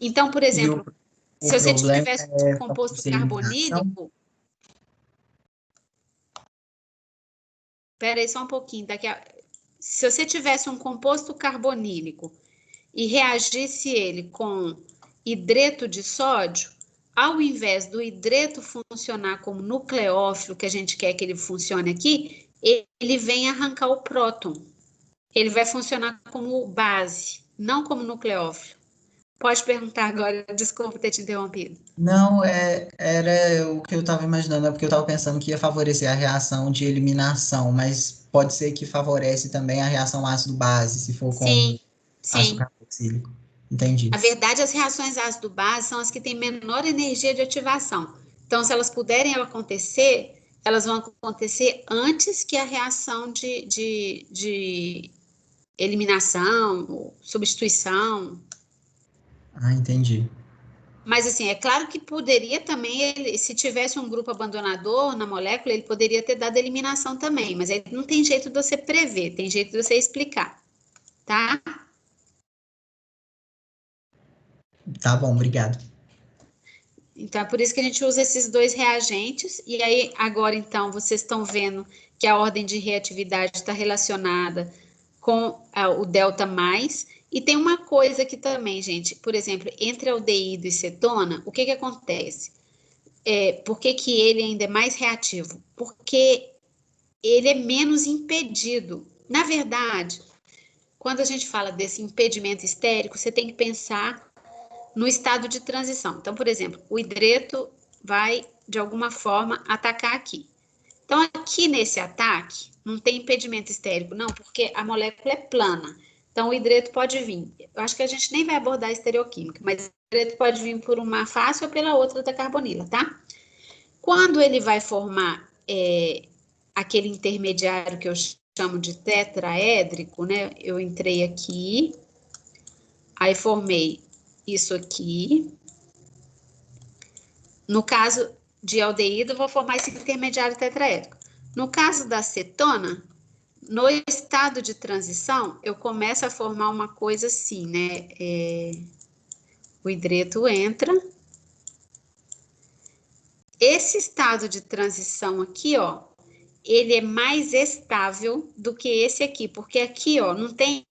Então, por exemplo, se você problema tivesse é um composto a eliminação? carbonílico, espera aí só um pouquinho, se você tivesse um composto carbonílico e reagisse ele com hidreto de sódio, ao invés do hidreto funcionar como nucleófilo, que a gente quer que ele funcione aqui, ele vem arrancar o próton. Ele vai funcionar como base, não como nucleófilo. Pode perguntar agora, desculpa ter te interrompido. Não, era o que eu estava imaginando, é porque eu estava pensando que ia favorecer a reação de eliminação, mas pode ser que favorece também a reação ácido-base, se for com Sim, ácido sim. carboxílico. Entendi. Na verdade, as reações ácido-base são as que têm menor energia de ativação. Então, se elas puderem acontecer, elas vão acontecer antes que a reação de eliminação, substituição. Ah, entendi. Mas, assim, é claro que poderia também, se tivesse um grupo abandonador na molécula, ele poderia ter dado eliminação também, mas aí não tem jeito de você prever, tem jeito de você explicar, tá? Tá bom, obrigado. Então, é por isso que a gente usa esses 2 reagentes, e aí, agora, então, vocês estão vendo que a ordem de reatividade está relacionada com o delta mais, E tem uma coisa aqui também, gente, por exemplo, entre aldeído e cetona, o que que acontece? Por que que ele ainda é mais reativo? Porque ele é menos impedido. Na verdade, quando a gente fala desse impedimento estérico, você tem que pensar no estado de transição. Então, por exemplo, o hidreto vai, de alguma forma, atacar aqui. Então, aqui nesse ataque, não tem impedimento estérico, não, porque a molécula é plana. Então, o hidreto pode vir. Eu acho que a gente nem vai abordar a estereoquímica, mas o hidreto pode vir por uma face ou pela outra da carbonila, tá? Quando ele vai formar aquele intermediário que eu chamo de tetraédrico, né? Eu entrei aqui, aí formei isso aqui. No caso de aldeído, eu vou formar esse intermediário tetraédrico. No caso da cetona, no estado de transição, eu começo a formar uma coisa assim, né? O hidreto entra. Esse estado de transição aqui, ó, ele é mais estável do que esse aqui, porque aqui, ó, não tem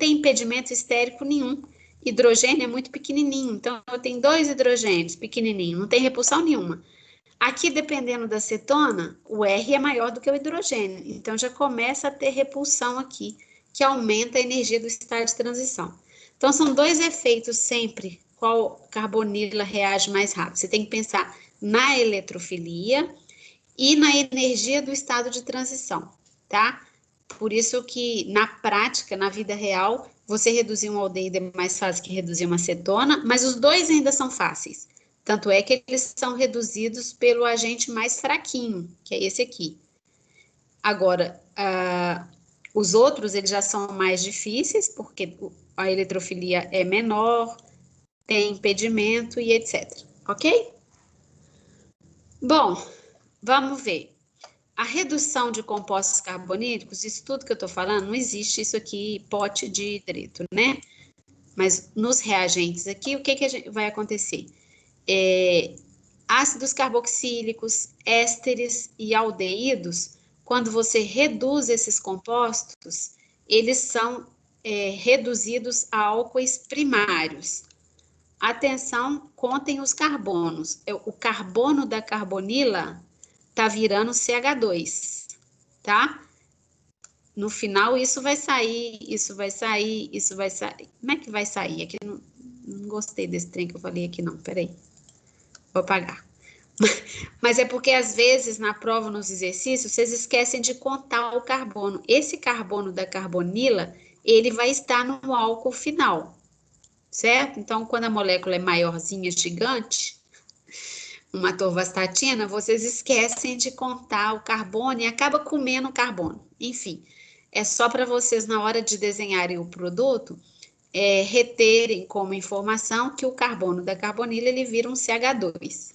impedimento estérico nenhum. Hidrogênio é muito pequenininho, então eu tenho 2 hidrogênios pequenininhos, não tem repulsão nenhuma. Aqui, dependendo da cetona, o R é maior do que o hidrogênio, então já começa a ter repulsão aqui, que aumenta a energia do estado de transição. Então, são 2 efeitos sempre, qual carbonila reage mais rápido. Você tem que pensar na eletrofilia e na energia do estado de transição, tá? Por isso que, na prática, na vida real, você reduzir um aldeído é mais fácil que reduzir uma cetona, mas os dois ainda são fáceis. Tanto é que eles são reduzidos pelo agente mais fraquinho, que é esse aqui. Agora, os outros, eles já são mais difíceis, porque a eletrofilia é menor, tem impedimento e etc. Ok? Bom, vamos ver. A redução de compostos carbonílicos, isso tudo que eu estou falando, não existe isso aqui, pote de hidreto, né? Mas nos reagentes aqui, o que vai acontecer? Ácidos carboxílicos, ésteres e aldeídos, quando você reduz esses compostos, eles são reduzidos a álcoois primários. Atenção, contem os carbonos. O carbono da carbonila tá virando CH2, tá? No final, isso vai sair, isso vai sair, isso vai sair. Como é que vai sair? Aqui não gostei desse trem que eu falei aqui, não. Peraí. Vou apagar. Mas é porque, às vezes, na prova, nos exercícios, vocês esquecem de contar o carbono. Esse carbono da carbonila, ele vai estar no álcool final, certo? Então, quando a molécula é maiorzinha, gigante, uma atorvastatina, vocês esquecem de contar o carbono e acaba comendo o carbono. Enfim, é só para vocês, na hora de desenharem o produto, reterem como informação que o carbono da carbonila, ele vira um CH2.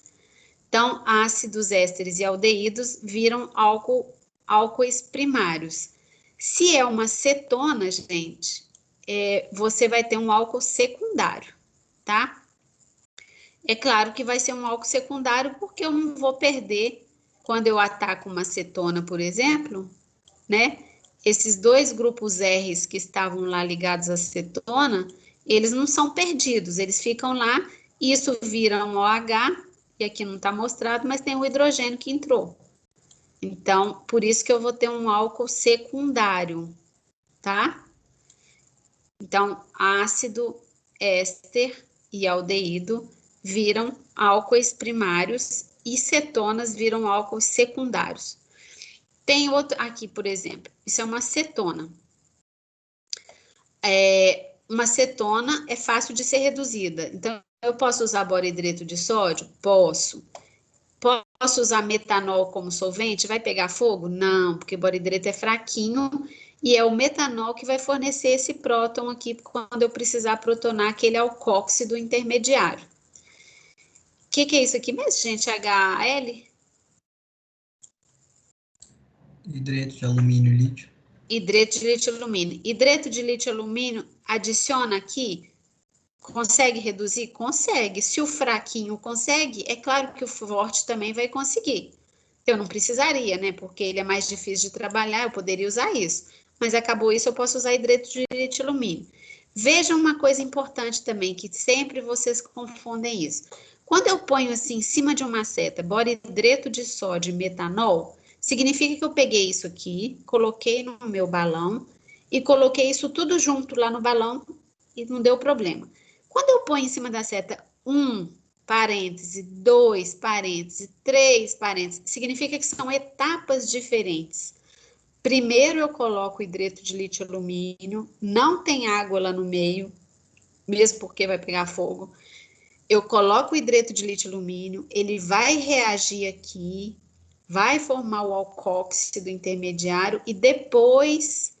Então, ácidos, ésteres e aldeídos viram álcoois primários. Se é uma cetona, gente, você vai ter um álcool secundário, tá? É claro que vai ser um álcool secundário, porque eu não vou perder, quando eu ataco uma cetona, por exemplo, né? Esses 2 grupos R's que estavam lá ligados à cetona, eles não são perdidos, eles ficam lá, e isso vira um OH, e aqui não está mostrado, mas tem o hidrogênio que entrou. Então, por isso que eu vou ter um álcool secundário, tá? Então, ácido, éster e aldeído viram álcoois primários e cetonas viram álcoois secundários. Tem outro aqui, por exemplo, isso é uma cetona. Uma cetona é fácil de ser reduzida. Então, eu posso usar borohidreto de sódio? Posso. Posso usar metanol como solvente? Vai pegar fogo? Não, porque borohidreto é fraquinho e é o metanol que vai fornecer esse próton aqui quando eu precisar protonar aquele alcóxido intermediário. O que é isso aqui mesmo, gente? HAl? Hidreto de alumínio e lítio. Hidreto de lítio e alumínio. Hidreto de lítio e alumínio, adiciona aqui, consegue reduzir? Consegue. Se o fraquinho consegue, é claro que o forte também vai conseguir. Eu não precisaria, né? Porque ele é mais difícil de trabalhar, eu poderia usar isso. Mas acabou isso, eu posso usar hidreto de lítio e alumínio. Vejam uma coisa importante também, que sempre vocês confundem isso. Quando eu ponho assim em cima de uma seta, boridreto de sódio e metanol, significa que eu peguei isso aqui, coloquei no meu balão e coloquei isso tudo junto lá no balão e não deu problema. Quando eu ponho em cima da seta 1 parêntese, 2 parêntese, 3 parêntese, significa que são etapas diferentes. Primeiro eu coloco o hidreto de lítio alumínio, não tem água lá no meio, mesmo porque vai pegar fogo. Eu coloco o hidreto de lítio alumínio, ele vai reagir aqui, vai formar o alcóxido intermediário e depois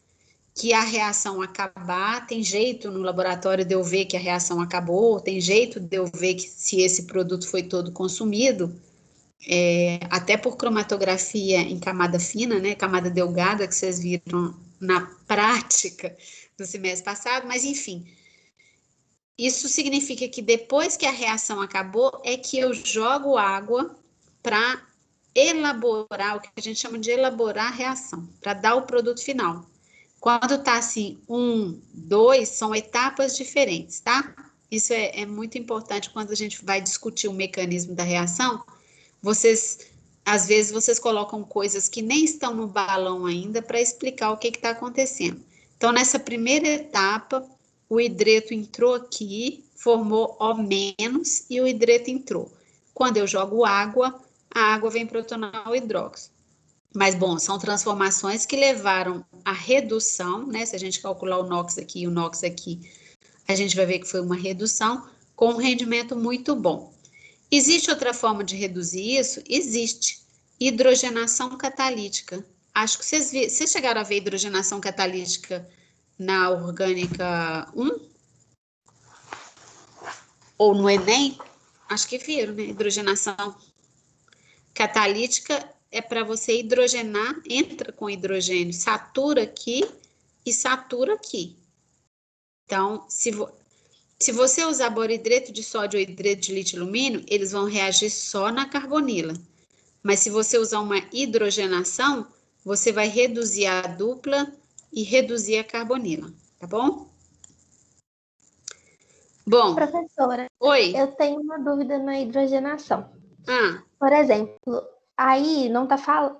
que a reação acabar, tem jeito no laboratório de eu ver que a reação acabou, tem jeito de eu ver que se esse produto foi todo consumido, até por cromatografia em camada fina, né, camada delgada, que vocês viram na prática do semestre passado, mas enfim, isso significa que depois que a reação acabou, é que eu jogo água para elaborar, o que a gente chama de elaborar a reação, para dar o produto final. Quando tá assim, 1, 2, são etapas diferentes, tá? Isso é muito importante quando a gente vai discutir o mecanismo da reação. Às vezes, vocês colocam coisas que nem estão no balão ainda para explicar o que está acontecendo. Então, nessa primeira etapa, o hidreto entrou aqui, formou O- e o hidreto entrou. Quando eu jogo água, a água vem protonar o hidróxido. Mas, bom, são transformações que levaram à redução, né? Se a gente calcular o NOx aqui e o NOx aqui, a gente vai ver que foi uma redução com um rendimento muito bom. Existe outra forma de reduzir isso? Existe. Hidrogenação catalítica. Acho que vocês chegaram a ver hidrogenação catalítica na Orgânica 1? Ou no Enem? Acho que viram, né? Hidrogenação catalítica é para você hidrogenar, entra com hidrogênio, satura aqui e satura aqui. Então, se você usar boridreto de sódio ou hidreto de lítio alumínio, eles vão reagir só na carbonila. Mas se você usar uma hidrogenação, você vai reduzir a dupla e reduzir a carbonila, tá bom? Bom, Professora, oi. eu tenho uma dúvida na hidrogenação. Ah, Por exemplo, aí não tá falando.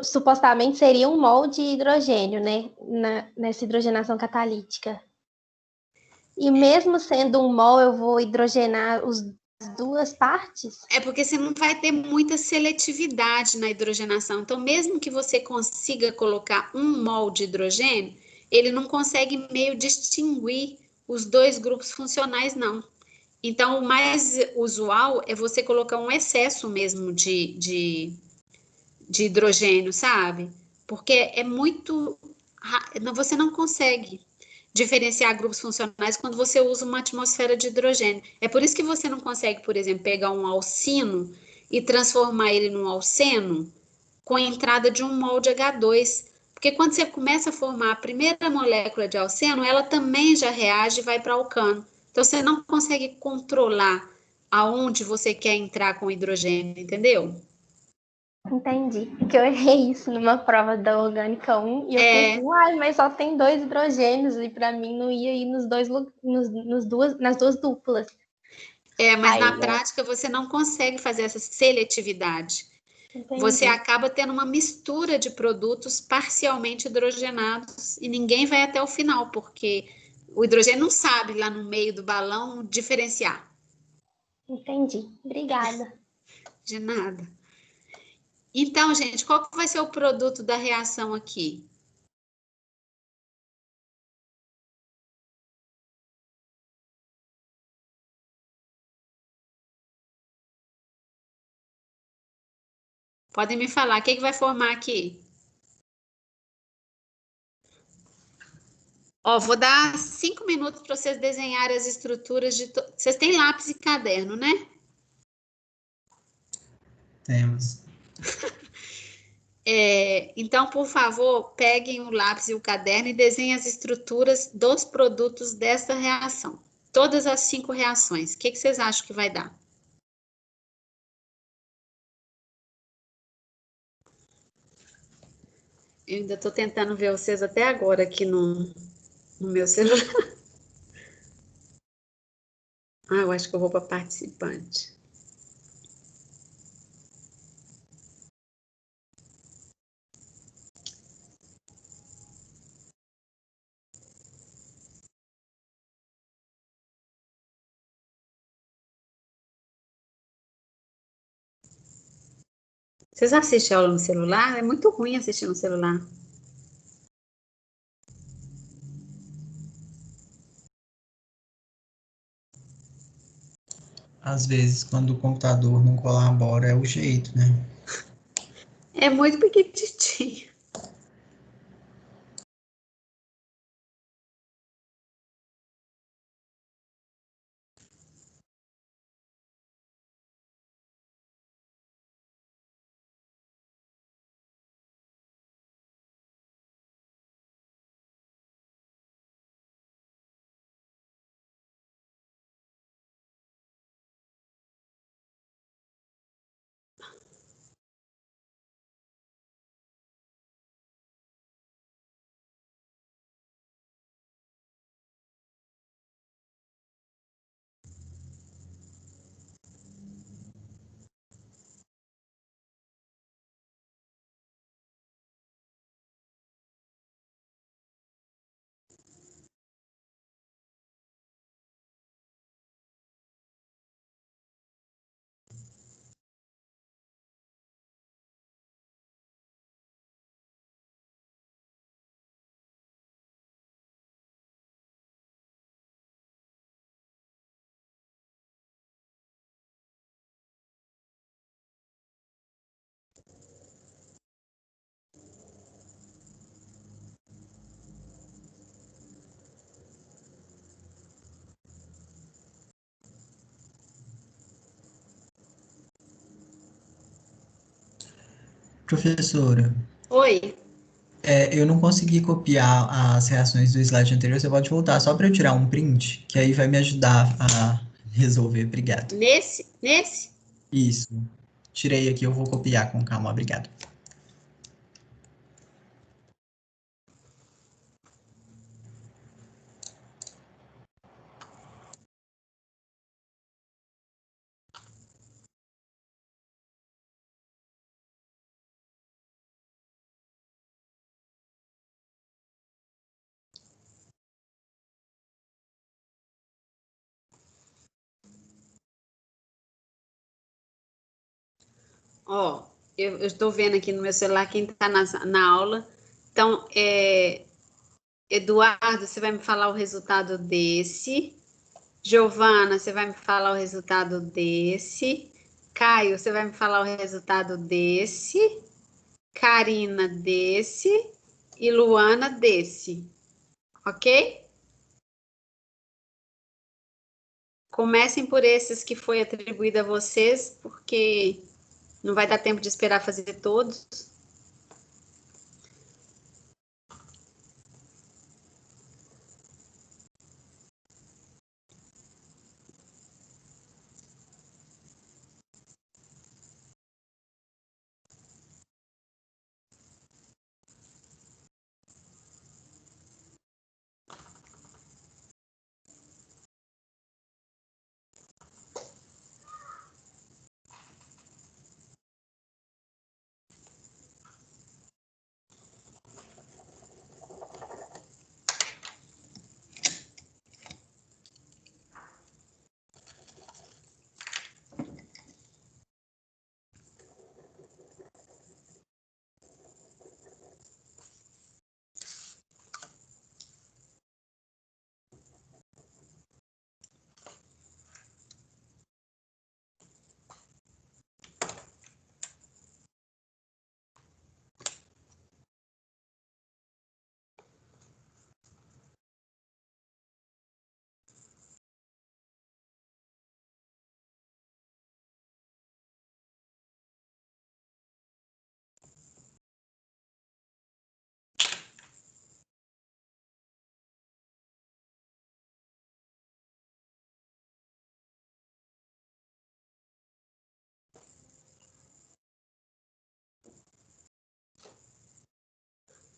Supostamente seria um mol de hidrogênio, né? Nessa hidrogenação catalítica. E mesmo sendo um mol, eu vou hidrogenar as duas partes? é porque você não vai ter muita seletividade na hidrogenação. Então, mesmo que você consiga colocar 1 mol de hidrogênio, ele não consegue meio distinguir os dois grupos funcionais, não. Então, o mais usual é você colocar um excesso mesmo de hidrogênio, sabe? Porque é muito. Você não consegue diferenciar grupos funcionais quando você usa uma atmosfera de hidrogênio. É por isso que você não consegue, por exemplo, pegar um alcino e transformar ele num alceno com a entrada de 1 mol de H2. Porque quando você começa a formar a primeira molécula de alceno, ela também já reage e vai para alcano. Então você não consegue controlar aonde você quer entrar com o hidrogênio, entendeu? Entendi. Porque eu errei isso numa prova da Orgânica 1 e eu fiquei assim, uai, mas só tem 2 hidrogênios e para mim não ia ir nas duas duplas. Mas Aí, na prática você não consegue fazer essa seletividade. entendi. Você acaba tendo uma mistura de produtos parcialmente hidrogenados e ninguém vai até o final, porque o hidrogênio não sabe lá no meio do balão diferenciar. Entendi. Obrigada. De nada. Então, gente, qual que vai ser o produto da reação aqui? Podem me falar, o que vai formar aqui? Ó, vou dar 5 minutos para vocês desenharem as estruturas de... Vocês têm lápis e caderno, né? Temos. Então, por favor, peguem o lápis e o caderno e desenhem as estruturas dos produtos dessa reação. Todas as 5 reações. O que vocês acham que vai dar? Eu ainda estou tentando ver vocês até agora aqui no meu celular. Ah, eu acho que eu vou para participante. Vocês assistem aula no celular? É muito ruim assistir no celular. Às vezes, quando o computador não colabora, é o jeito, né? É muito pequitinho. Professora, Oi. eu não consegui copiar as reações do slide anterior. Você pode voltar só para eu tirar um print, que aí vai me ajudar a resolver. Obrigado. Nesse? Isso. Tirei aqui, eu vou copiar com calma. Obrigado. Ó, eu estou vendo aqui no meu celular quem está na aula. Então, Eduardo, você vai me falar o resultado desse. Giovana, você vai me falar o resultado desse. Caio, você vai me falar o resultado desse. Karina, desse. E Luana, desse. Ok? Comecem por esses que foi atribuído a vocês, porque não vai dar tempo de esperar fazer todos.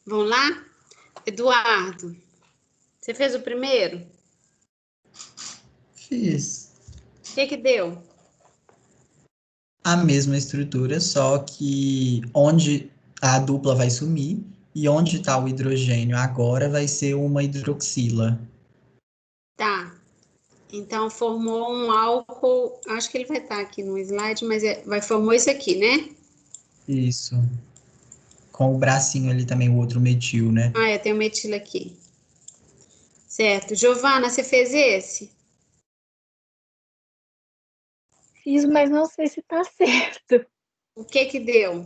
Vamos lá? Eduardo, você fez o primeiro? Fiz. O que deu? A mesma estrutura, só que onde a dupla vai sumir e onde está o hidrogênio agora vai ser uma hidroxila. Tá. Então, formou um álcool, acho que ele vai estar aqui no slide, mas formou isso aqui, né? Isso. Com o bracinho ali também, o outro metil, né? Ah, tem o metilo aqui. Certo. Giovana, você fez esse? Fiz, mas não sei se tá certo. O que deu?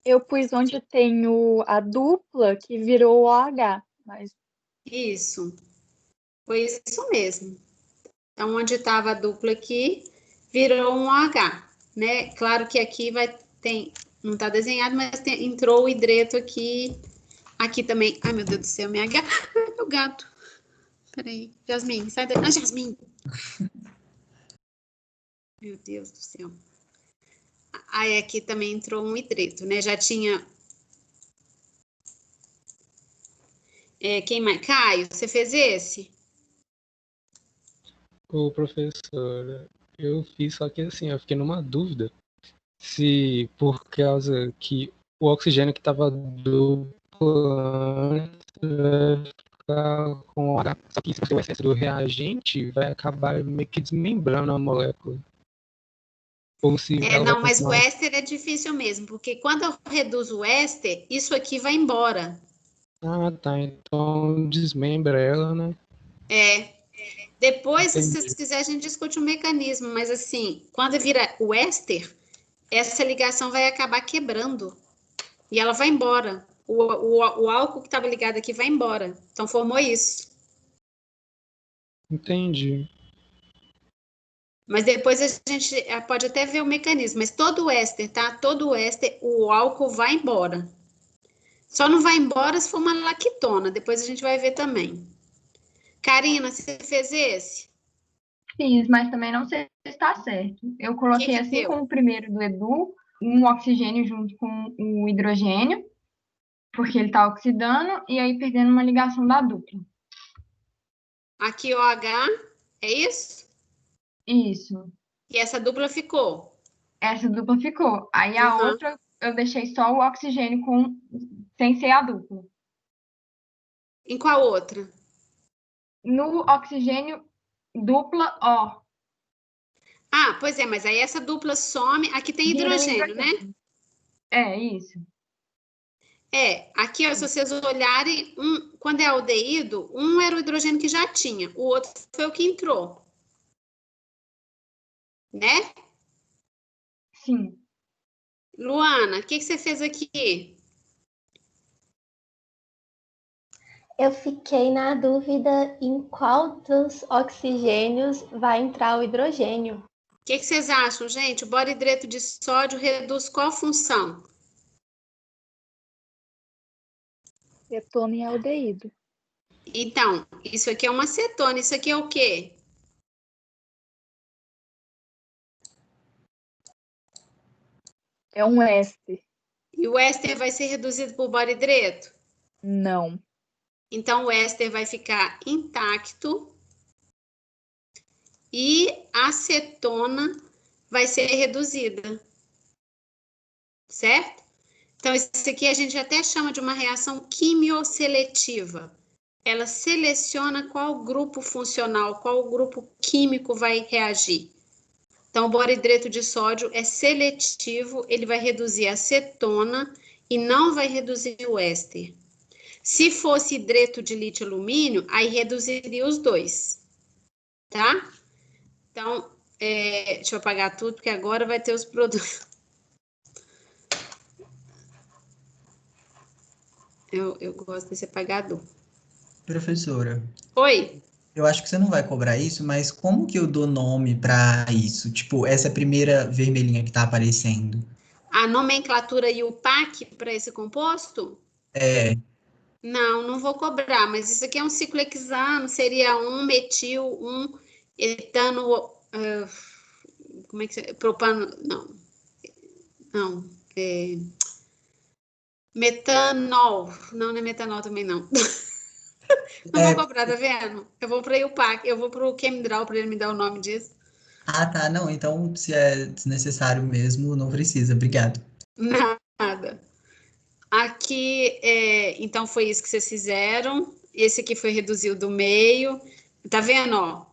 Eu pus onde tem a dupla que virou o OH, mas Isso. Foi isso mesmo. Então, onde estava a dupla aqui, virou um OH, né? Claro que aqui não está desenhado, mas entrou o hidreto aqui. Aqui também. Ai, meu Deus do céu, minha gata. Meu gato. Peraí. Jasmine, sai daí. Ah, Jasmine. Meu Deus do céu. Aí aqui também entrou um hidreto, né? Já tinha. Quem mais? Caio, você fez esse? Ô, professor, eu fiz, só que assim, eu fiquei numa dúvida se por causa que o oxigênio que estava duplo antes vai ficar com H, só que se o excesso do reagente vai acabar meio que desmembrando a molécula. Ou se ela vai Não, mas o continuar. éster é difícil mesmo, porque quando eu reduzo o éster, isso aqui vai embora. Ah, tá, então desmembra ela, né? Depois, se vocês Entendi. quiserem, a gente discute o mecanismo, mas assim, quando vira o éster, essa ligação vai acabar quebrando e ela vai embora. O álcool que estava ligado aqui vai embora. Então, formou isso. Entendi. Mas depois a gente pode até ver o mecanismo, mas todo o éster, tá? Todo o éster, o álcool vai embora. Só não vai embora se for uma lactona, depois a gente vai ver também. Karina, você fez esse? Fiz, mas também não sei se está certo. Eu O coloquei, que assim deu? como o primeiro do Edu, um oxigênio junto com o hidrogênio, porque ele está oxidando, e aí perdendo uma ligação da dupla. Aqui o H, é isso? Isso. E essa dupla ficou. Essa dupla ficou. Aí a Uhum. outra, eu deixei só o oxigênio sem ser a dupla. Em qual outra? No oxigênio dupla O. Ah, pois é, mas aí essa dupla some. Aqui tem Vira um hidrogênio, né? hidrogênio. É, isso. Aqui, ó, se vocês olharem, quando é aldeído, um era o hidrogênio que já tinha, o outro foi o que entrou, né? Sim. Luana, o que você fez aqui? Eu fiquei na dúvida em qual dos oxigênios vai entrar o hidrogênio. O que vocês acham, gente? O boro-hidreto de sódio reduz qual função? cetona e aldeído. Então, isso aqui é uma cetona, isso aqui é o quê? É um éster. E o éster vai ser reduzido por boro-hidreto? Não. Então, o éster vai ficar intacto e a cetona vai ser reduzida, certo? Então, isso aqui a gente até chama de uma reação quimioseletiva. Ela seleciona qual grupo funcional, qual grupo químico vai reagir. Então, o boro-hidreto de sódio é seletivo, ele vai reduzir a cetona e não vai reduzir o éster. Se fosse hidreto de lítio-alumínio, aí reduziria os dois, tá? Então, deixa eu apagar tudo, porque agora vai ter os produtos. Eu gosto desse apagador. Professora, Oi? eu acho que você não vai cobrar isso, mas como que eu dou nome para isso? Tipo, essa primeira vermelhinha que tá aparecendo. A nomenclatura IUPAC para esse composto? É, Não vou cobrar, mas isso aqui é um ciclo hexano, seria um metil, um etano, como é que se propano, não, metanol, não é metanol também não. Não vou é, cobrar, tá vendo? Eu vou para o IUPAC, eu vou para o ChemDraw para ele me dar o nome disso. Ah, tá, não, então se é desnecessário mesmo, não precisa, obrigado. Nada. Aqui, então foi isso que vocês fizeram. Esse aqui foi reduzir o do meio. Tá vendo, ó?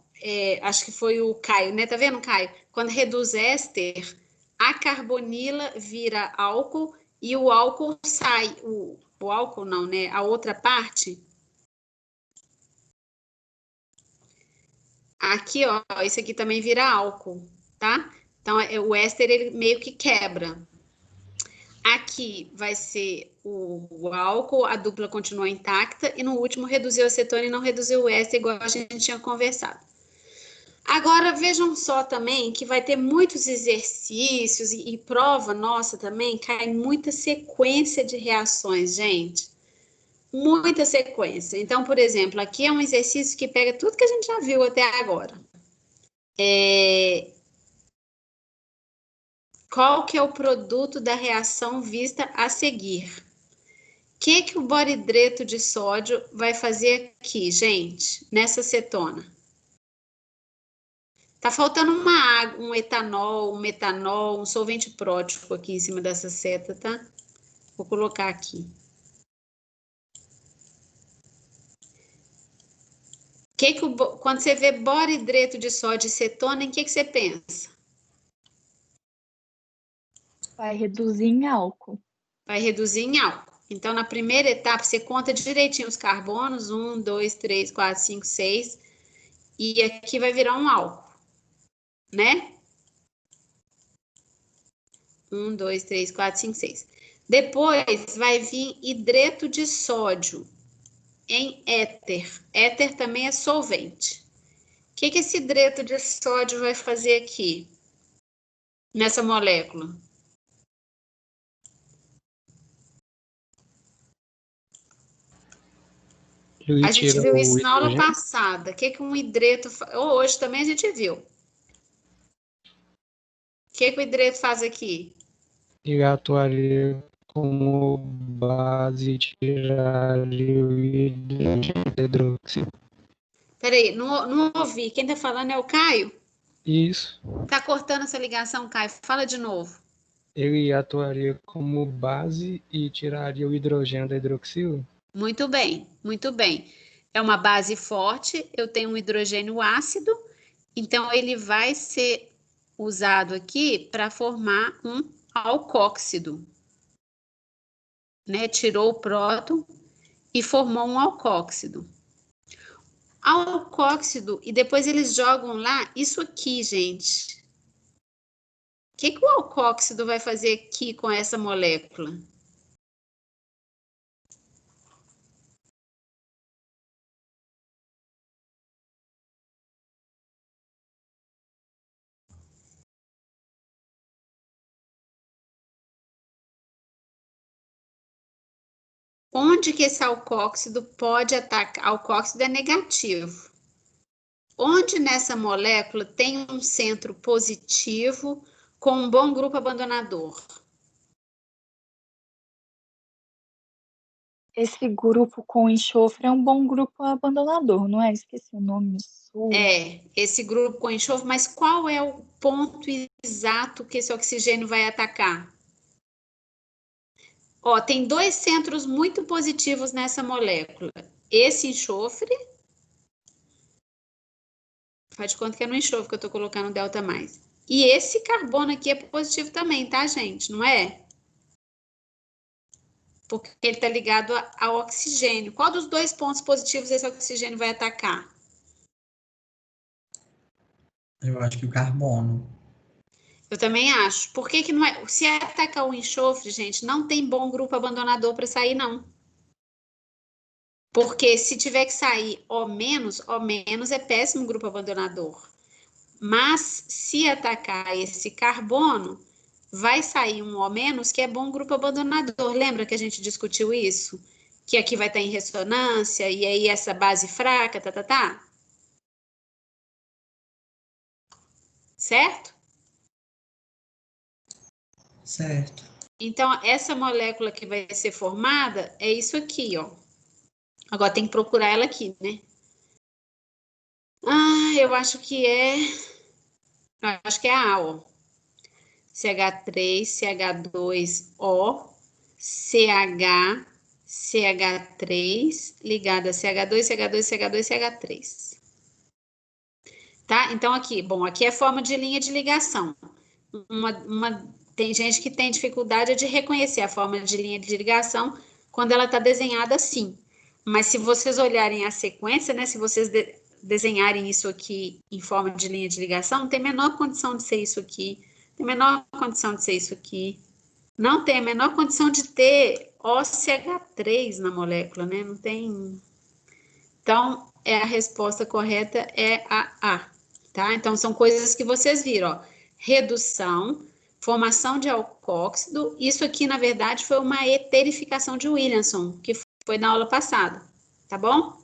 Acho que foi o Caio, né? Tá vendo, Caio? Quando reduz éster, a carbonila vira álcool e o álcool sai. O álcool não, né? A outra parte. Aqui, ó, esse aqui também vira álcool, tá? Então, o éster, ele meio que quebra. Aqui vai ser o álcool, a dupla continua intacta, e no último reduziu a acetona e não reduziu o éster, igual a gente tinha conversado. Agora, vejam só também que vai ter muitos exercícios e prova nossa também, cai muita sequência de reações, gente. Muita sequência. Então, por exemplo, aqui é um exercício que pega tudo que a gente já viu até agora. Qual que é o produto da reação vista a seguir? O que o boridreto de sódio vai fazer aqui, gente, nessa cetona? Tá faltando uma água, um etanol, um metanol, um solvente prótico aqui em cima dessa seta, tá? Vou colocar aqui. Quando você vê boridreto de sódio e cetona, em que você pensa? Vai reduzir em álcool. Vai reduzir em álcool. Então, na primeira etapa, você conta direitinho os carbonos, 1, 2, 3, 4, 5, 6, e aqui vai virar um álcool, né? 1, 2, 3, 4, 5, 6. Depois vai vir hidreto de sódio em éter. Éter também é solvente. O que esse hidreto de sódio vai fazer aqui, nessa molécula? A gente viu isso na aula passada. O que um hidreto faz? Hoje também a gente viu. O que o hidreto faz aqui? Ele atuaria como base de tiraria o hidróxido. Peraí, não ouvi. Quem tá falando é o Caio? Isso. Tá cortando essa ligação, Caio. Fala de novo. Ele atuaria como base e tiraria o hidrogênio da hidroxila? Muito bem, muito bem. É uma base forte, eu tenho um hidrogênio ácido, então ele vai ser usado aqui para formar um alcóxido, né? Tirou o próton e formou um alcóxido. Alcóxido, e depois eles jogam lá isso aqui, gente. O que o alcóxido vai fazer aqui com essa molécula? Onde que esse alcóxido pode atacar? Alcóxido é negativo. Onde nessa molécula tem um centro positivo com um bom grupo abandonador? Esse grupo com enxofre é um bom grupo abandonador, não é? Esqueci o nome. Esse grupo com enxofre, mas qual é o ponto exato que esse oxigênio vai atacar? Ó, tem dois centros muito positivos nessa molécula. Esse enxofre, faz de conta que é no enxofre que eu tô colocando delta mais. E esse carbono aqui é positivo também, tá, gente? Não é? Porque ele está ligado ao oxigênio. Qual dos dois pontos positivos esse oxigênio vai atacar? Eu acho que o carbono. Eu também acho. Por que não é? Se atacar o enxofre, gente, não tem bom grupo abandonador para sair, não. Porque se tiver que sair O menos é péssimo grupo abandonador. Mas se atacar esse carbono, vai sair um O menos que é bom grupo abandonador. Lembra que a gente discutiu isso? Que aqui vai estar em ressonância e aí essa base fraca, tá. Certo? Certo. Então, essa molécula que vai ser formada é isso aqui, ó. Agora tem que procurar ela aqui, né? Eu acho que é Eu acho que é a A, ó. CH3, CH2O, CH, CH3, ligada a CH2, CH2, CH2, CH3. Tá? Então, aqui, bom, aqui é forma de linha de ligação. Tem gente que tem dificuldade de reconhecer a forma de linha de ligação quando ela está desenhada assim. Mas se vocês olharem a sequência, né, se vocês desenharem isso aqui em forma de linha de ligação, não tem a menor condição de ser isso aqui, tem a menor condição de ser isso aqui, não tem a menor condição de ter OCH3 na molécula, né? Não tem. Então, a resposta correta é a A, tá? Então, são coisas que vocês viram, ó. Redução, formação de alcóxido, isso aqui, na verdade, foi uma eterificação de Williamson, que foi na aula passada, tá bom?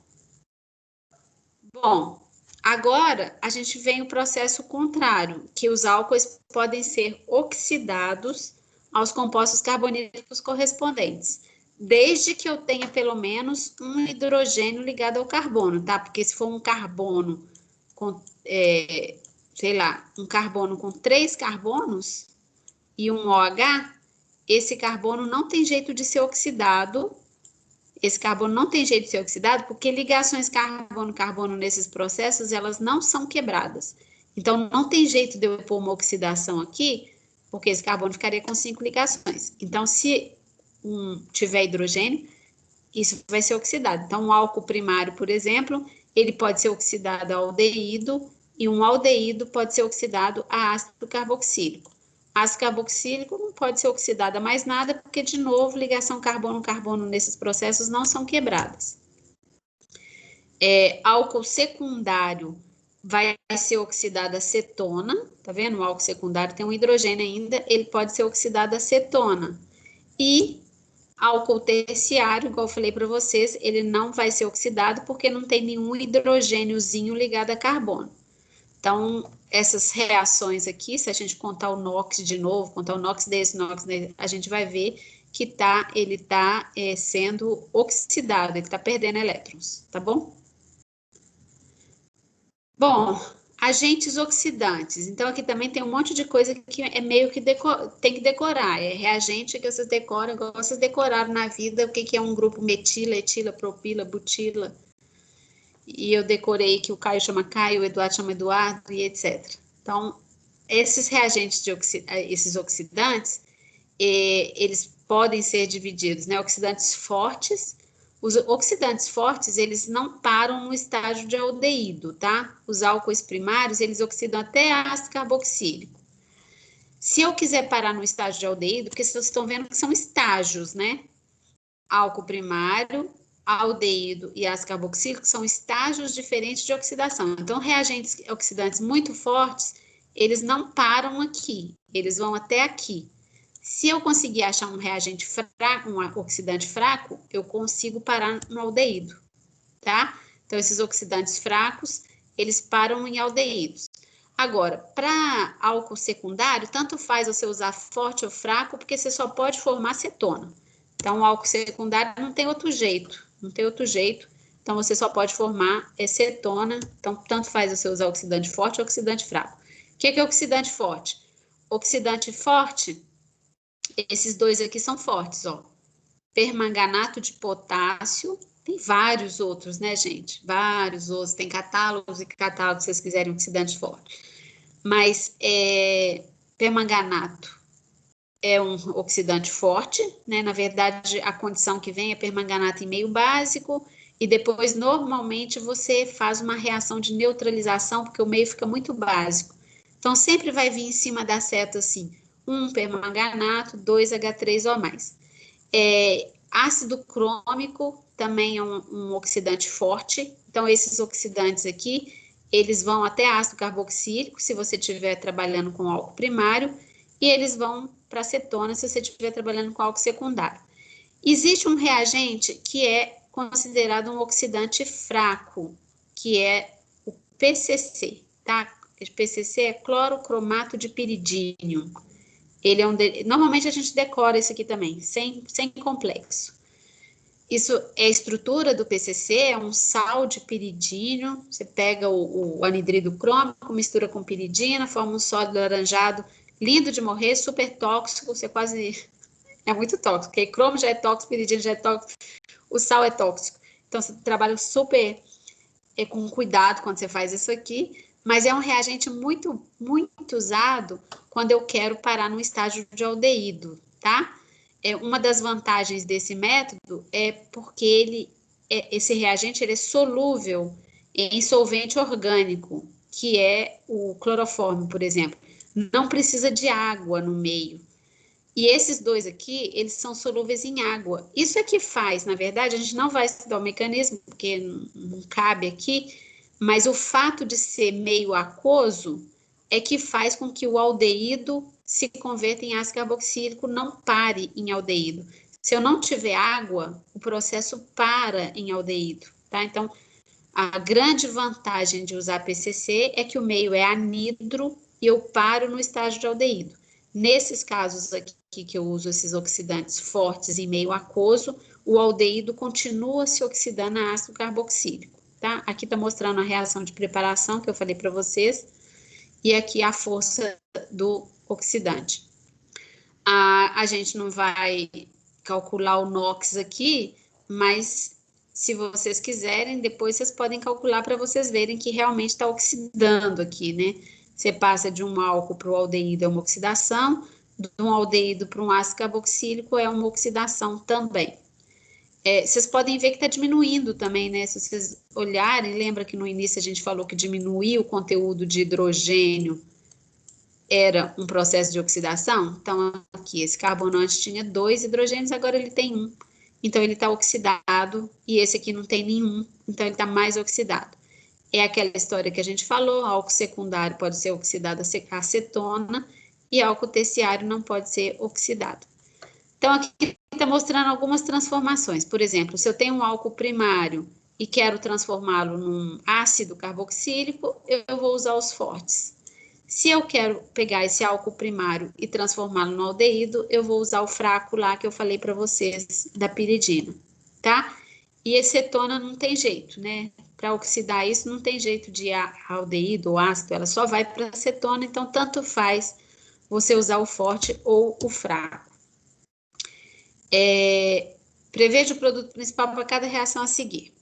Bom, agora a gente vem o processo contrário, que os álcoois podem ser oxidados aos compostos carbonílicos correspondentes, desde que eu tenha pelo menos um hidrogênio ligado ao carbono, tá? Porque se for um carbono com, sei lá, um carbono com 3 carbonos e um OH, esse carbono não tem jeito de ser oxidado. Esse carbono não tem jeito de ser oxidado porque ligações carbono-carbono nesses processos, elas não são quebradas. Então, não tem jeito de eu pôr uma oxidação aqui, porque esse carbono ficaria com 5 ligações. Então, se tiver hidrogênio, isso vai ser oxidado. Então, um álcool primário, por exemplo, ele pode ser oxidado a aldeído e um aldeído pode ser oxidado a ácido carboxílico. Ácido carboxílico não pode ser oxidado a mais nada, porque, de novo, ligação carbono-carbono nesses processos não são quebradas. Álcool secundário vai ser oxidado a cetona, tá vendo? O álcool secundário tem um hidrogênio ainda, ele pode ser oxidado a cetona. E álcool terciário, igual eu falei para vocês, ele não vai ser oxidado porque não tem nenhum hidrogêniozinho ligado a carbono. Então, essas reações aqui, se a gente contar o NOx de novo, contar o NOx desse, a gente vai ver que ele está sendo oxidado, ele está perdendo elétrons, tá bom? Bom, agentes oxidantes. Então, aqui também tem um monte de coisa que é meio que tem que decorar. É reagente que vocês decoram, igual vocês decoraram na vida, o que é um grupo metila, etila, propila, butila. E eu decorei que o Caio chama Caio, o Eduardo chama Eduardo, e etc. Então, esses reagentes, esses oxidantes, eles podem ser divididos, né? Oxidantes fortes. Os oxidantes fortes, eles não param no estágio de aldeído, tá? Os álcoois primários, eles oxidam até ácido carboxílico. Se eu quiser parar no estágio de aldeído, porque vocês estão vendo que são estágios, né? Álcool primário, aldeído e ácido carboxílico são estágios diferentes de oxidação. Então, reagentes oxidantes muito fortes, eles não param aqui, eles vão até aqui. Se eu conseguir achar um reagente fraco, um oxidante fraco, eu consigo parar no aldeído, tá? Então, esses oxidantes fracos, eles param em aldeídos. Agora, para álcool secundário, tanto faz você usar forte ou fraco, porque você só pode formar cetona. Então, o álcool secundário não tem outro jeito, Então, você só pode formar cetona. Então, tanto faz você usar oxidante forte ou oxidante fraco. O que é oxidante forte? Oxidante forte, esses dois aqui são fortes, ó. Permanganato de potássio, tem vários outros, né, gente? Vários outros, tem catálogos e catálogos, se vocês quiserem oxidante forte. Mas, permanganato é um oxidante forte, né? Na verdade, a condição que vem é permanganato em meio básico, e depois, normalmente, você faz uma reação de neutralização, porque o meio fica muito básico. Então, sempre vai vir em cima da seta, assim, 1 permanganato, 2 H3 ou mais. Ácido crômico também é um oxidante forte. Então, esses oxidantes aqui, eles vão até ácido carboxílico, se você estiver trabalhando com álcool primário, e eles vão para acetona, se você estiver trabalhando com álcool secundário. Existe um reagente que é considerado um oxidante fraco, que é o PCC, tá? O PCC é clorocromato de piridínio. Ele é normalmente a gente decora isso aqui também, sem complexo. Isso é a estrutura do PCC, é um sal de piridínio. Você pega o anidrido crômico, mistura com piridina, forma um sólido laranjado, lindo de morrer, super tóxico, você quase... É muito tóxico, porque cromo já é tóxico, piridina já é tóxico, o sal é tóxico. Então, você trabalha super com cuidado quando você faz isso aqui, mas é um reagente muito, muito usado quando eu quero parar no estágio de aldeído, tá? Uma das vantagens desse método é porque esse reagente ele é solúvel em solvente orgânico, que é o cloroformo, por exemplo. Não precisa de água no meio. E esses dois aqui, eles são solúveis em água. Isso é que faz, na verdade, a gente não vai estudar o mecanismo, porque não cabe aqui, mas o fato de ser meio aquoso é que faz com que o aldeído se converta em ácido carboxílico, não pare em aldeído. Se eu não tiver água, o processo para em aldeído, tá? Então, a grande vantagem de usar PCC é que o meio é anidro e eu paro no estágio de aldeído. Nesses casos aqui que eu uso esses oxidantes fortes em meio aquoso, o aldeído continua se oxidando a ácido carboxílico, tá? Aqui está mostrando a reação de preparação que eu falei para vocês, e aqui a força do oxidante. A gente não vai calcular o NOx aqui, mas se vocês quiserem, depois vocês podem calcular para vocês verem que realmente está oxidando aqui, né? Você passa de um álcool para o aldeído, é uma oxidação, de um aldeído para um ácido carboxílico é uma oxidação também. Vocês podem ver que está diminuindo também, né? Se vocês olharem, lembra que no início a gente falou que diminuir o conteúdo de hidrogênio era um processo de oxidação? Então, aqui, esse carbono antes tinha 2 hidrogênios, agora ele tem 1. Então, ele está oxidado, e esse aqui não tem nenhum, então ele está mais oxidado. É aquela história que a gente falou, álcool secundário pode ser oxidado a acetona, e álcool terciário não pode ser oxidado. Então, aqui está mostrando algumas transformações. Por exemplo, se eu tenho um álcool primário e quero transformá-lo num ácido carboxílico, eu vou usar os fortes. Se eu quero pegar esse álcool primário e transformá-lo no aldeído, eu vou usar o fraco lá que eu falei para vocês, da piridina, tá? E acetona não tem jeito, né? Para oxidar isso, não tem jeito de aldeído ou ácido, ela só vai para acetona, então tanto faz você usar o forte ou o fraco. Preveja o produto principal para cada reação a seguir.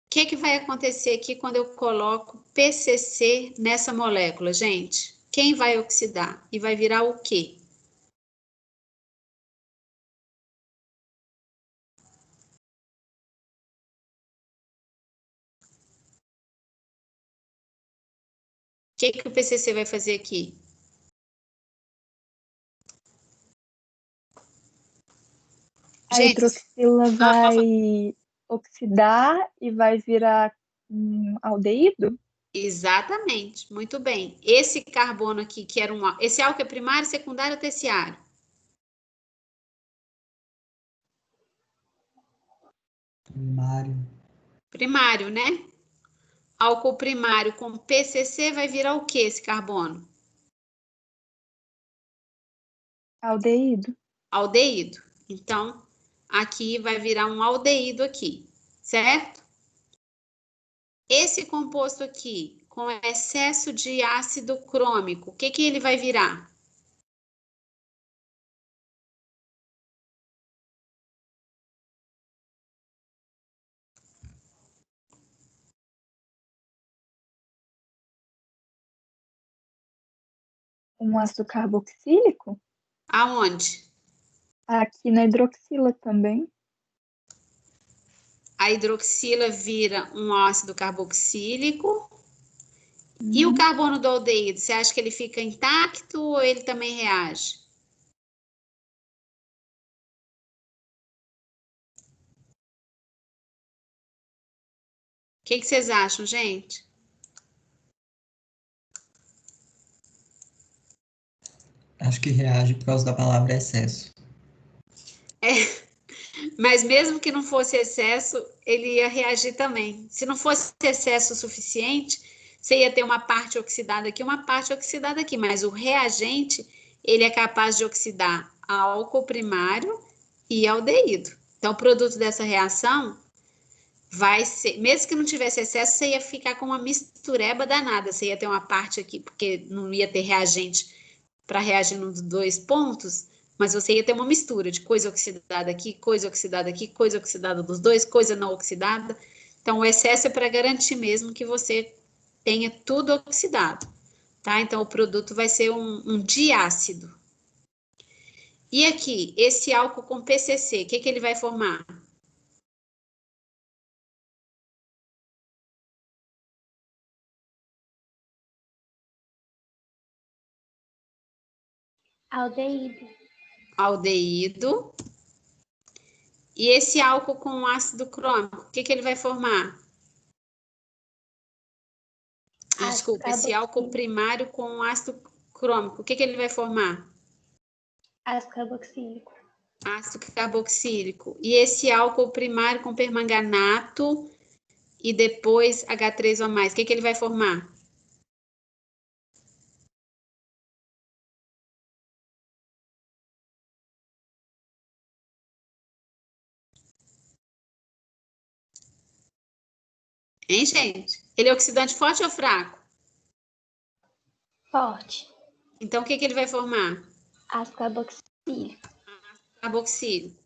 O que vai acontecer aqui quando eu coloco PCC nessa molécula, gente? Quem vai oxidar? E vai virar o quê? O que o PCC vai fazer aqui? A hidroxila vai oxidar e vai virar um aldeído? Exatamente, muito bem. Esse carbono aqui, que era esse álcool é primário, secundário ou terciário? Primário, né? Álcool primário com PCC vai virar o que esse carbono? Aldeído. Aldeído. Então, aqui vai virar um aldeído aqui, certo? Esse composto aqui, com excesso de ácido crômico, o que ele vai virar? Um ácido carboxílico? Aonde? Aqui na hidroxila também. A hidroxila vira um ácido carboxílico. E o carbono do aldeído, você acha que ele fica intacto ou ele também reage? O que vocês acham, gente? Acho que reage por causa da palavra excesso. Mas mesmo que não fosse excesso, ele ia reagir também. Se não fosse excesso suficiente, você ia ter uma parte oxidada aqui, uma parte oxidada aqui, mas o reagente, ele é capaz de oxidar álcool primário e aldeído, Então, o produto dessa reação vai ser, mesmo que não tivesse excesso, você ia ficar com uma mistureba danada. Você ia ter uma parte aqui, porque não ia ter reagente para reagir nos dois pontos, mas você ia ter uma mistura de coisa oxidada aqui, coisa oxidada aqui, coisa oxidada dos dois, coisa não oxidada. Então, o excesso é para garantir mesmo que você tenha tudo oxidado, tá? Então, o produto vai ser um diácido. E aqui, esse álcool com PCC, o que ele vai formar? Aldeído. Aldeído. E esse álcool com ácido crômico, o que ele vai formar? Desculpa, esse álcool primário com ácido crômico, o que ele vai formar? Ácido carboxílico. Ácido carboxílico. E esse álcool primário com permanganato e depois H3O+, o que ele vai formar? Hein, gente? Ele é oxidante forte ou fraco? Forte. Então, o que ele vai formar? Ácido carboxílico. Carboxílico.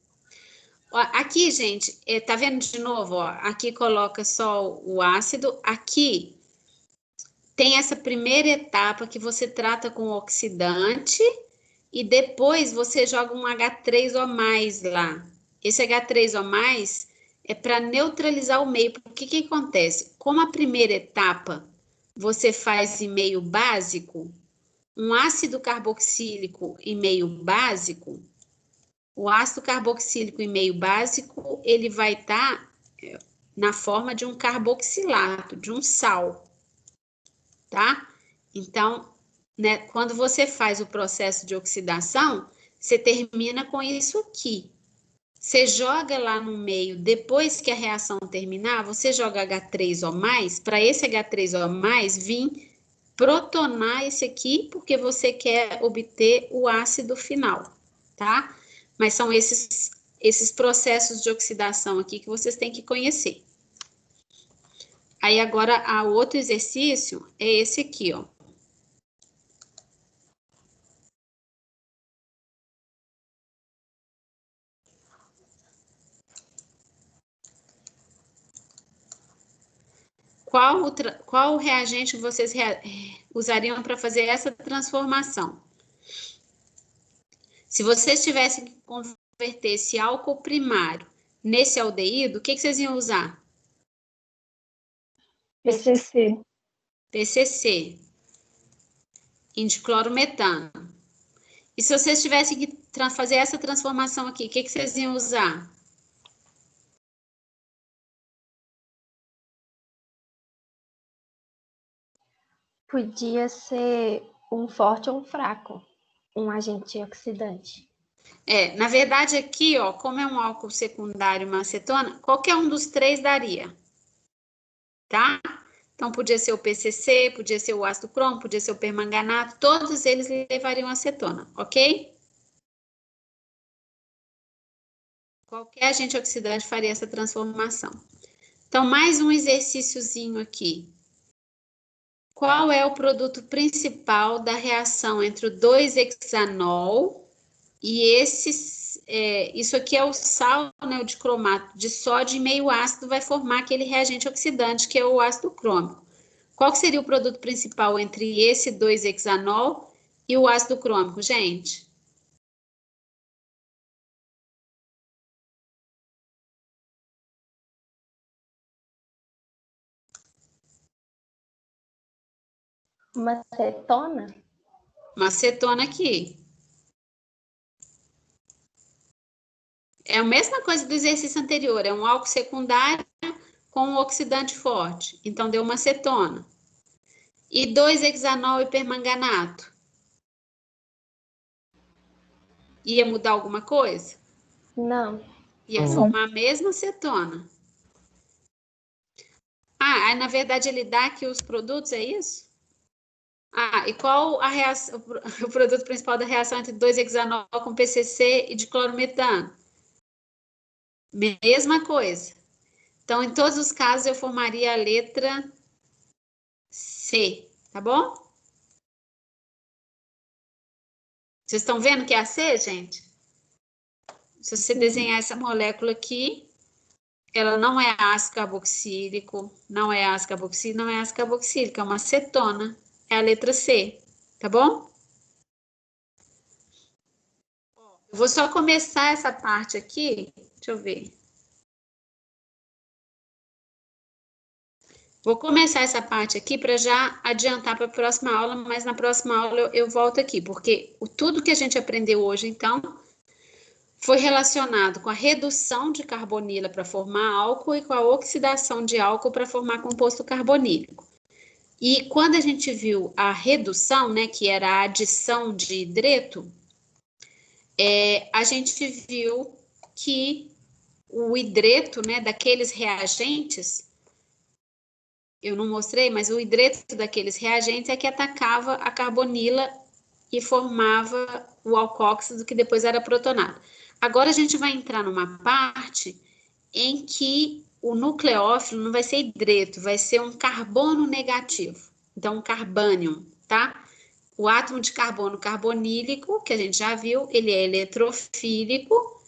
Ó, aqui, gente, tá vendo de novo? Ó, aqui coloca só o ácido. Aqui tem essa primeira etapa que você trata com o oxidante e depois você joga um H3O+ lá. Esse H3O+ é para neutralizar o meio. Porque o que acontece? Como a primeira etapa você faz em meio básico, um ácido carboxílico em meio básico, o ácido carboxílico em meio básico, ele vai estar na forma de um carboxilato, de um sal, tá? Então, né, quando você faz o processo de oxidação, você termina com isso aqui. Você joga lá no meio, depois que a reação terminar, você joga H3O+, para esse H3O+ vir protonar esse aqui, porque você quer obter o ácido final, tá? Mas são esses processos de oxidação aqui que vocês têm que conhecer. Aí agora, o outro exercício é esse aqui, ó. Qual reagente vocês usariam para fazer essa transformação? Se vocês tivessem que converter esse álcool primário nesse aldeído, o que vocês iam usar? PCC. PCC. Indiclorometano. E se vocês tivessem que fazer essa transformação aqui, o que vocês iam usar? Podia ser um forte ou um fraco, um agente oxidante. Na verdade aqui, ó, como é um álcool secundário, uma acetona, qualquer um dos três daria, tá? Então, podia ser o PCC, podia ser o ácido crômico, podia ser o permanganato, todos eles levariam acetona, ok? Qualquer agente oxidante faria essa transformação. Então, mais um exercíciozinho aqui. Qual é o produto principal da reação entre o 2-hexanol e isso aqui é o sal, né, o dicromato de sódio em meio ácido, vai formar aquele reagente oxidante, que é o ácido crômico. Qual seria o produto principal entre esse 2-hexanol e o ácido crômico, gente? Uma acetona? Uma acetona aqui. É a mesma coisa do exercício anterior, é um álcool secundário com um oxidante forte. Então, deu uma acetona. E 2-hexanol e permanganato? Ia mudar alguma coisa? Não. Ia formar a mesma acetona. Aí, na verdade, ele dá aqui os produtos, é isso? E qual o produto principal da reação entre 2-hexanol com PCC e diclorometano? Mesma coisa. Então, em todos os casos, eu formaria a letra C, tá bom? Vocês estão vendo que é a C, gente? Se você desenhar essa molécula aqui, ela não é ácido carboxílico, não é ácido carboxílico, não é ácido carboxílico, é uma cetona. É a letra C, tá bom? Eu vou só começar essa parte aqui, deixa eu ver. Vou começar essa parte aqui para já adiantar para a próxima aula, mas na próxima aula eu volto aqui, porque tudo que a gente aprendeu hoje, então, foi relacionado com a redução de carbonila para formar álcool e com a oxidação de álcool para formar composto carbonílico. E quando a gente viu a redução, né, que era a adição de hidreto, a gente viu que o hidreto, né, daqueles reagentes, eu não mostrei, mas o hidreto daqueles reagentes é que atacava a carbonila e formava o alcóxido que depois era protonado. Agora a gente vai entrar numa parte em que o nucleófilo não vai ser hidreto, vai ser um carbono negativo. Então, um carbânion, tá? O átomo de carbono carbonílico, que a gente já viu, ele é eletrofílico.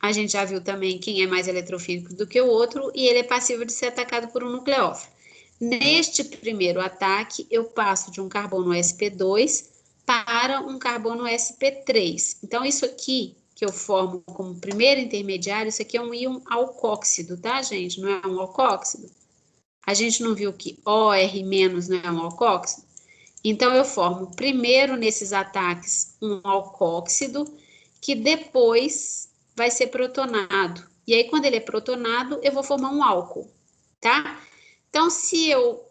A gente já viu também quem é mais eletrofílico do que o outro, e ele é passível de ser atacado por um nucleófilo. Neste primeiro ataque, eu passo de um carbono sp2 para um carbono sp3. Então, isso aqui que eu formo como primeiro intermediário, isso aqui é um íon alcóxido, tá, gente? Não é um alcóxido? A gente não viu que OR- não é um alcóxido? Então, eu formo primeiro nesses ataques um alcóxido, que depois vai ser protonado. E aí, quando ele é protonado, eu vou formar um álcool, tá? Então, se eu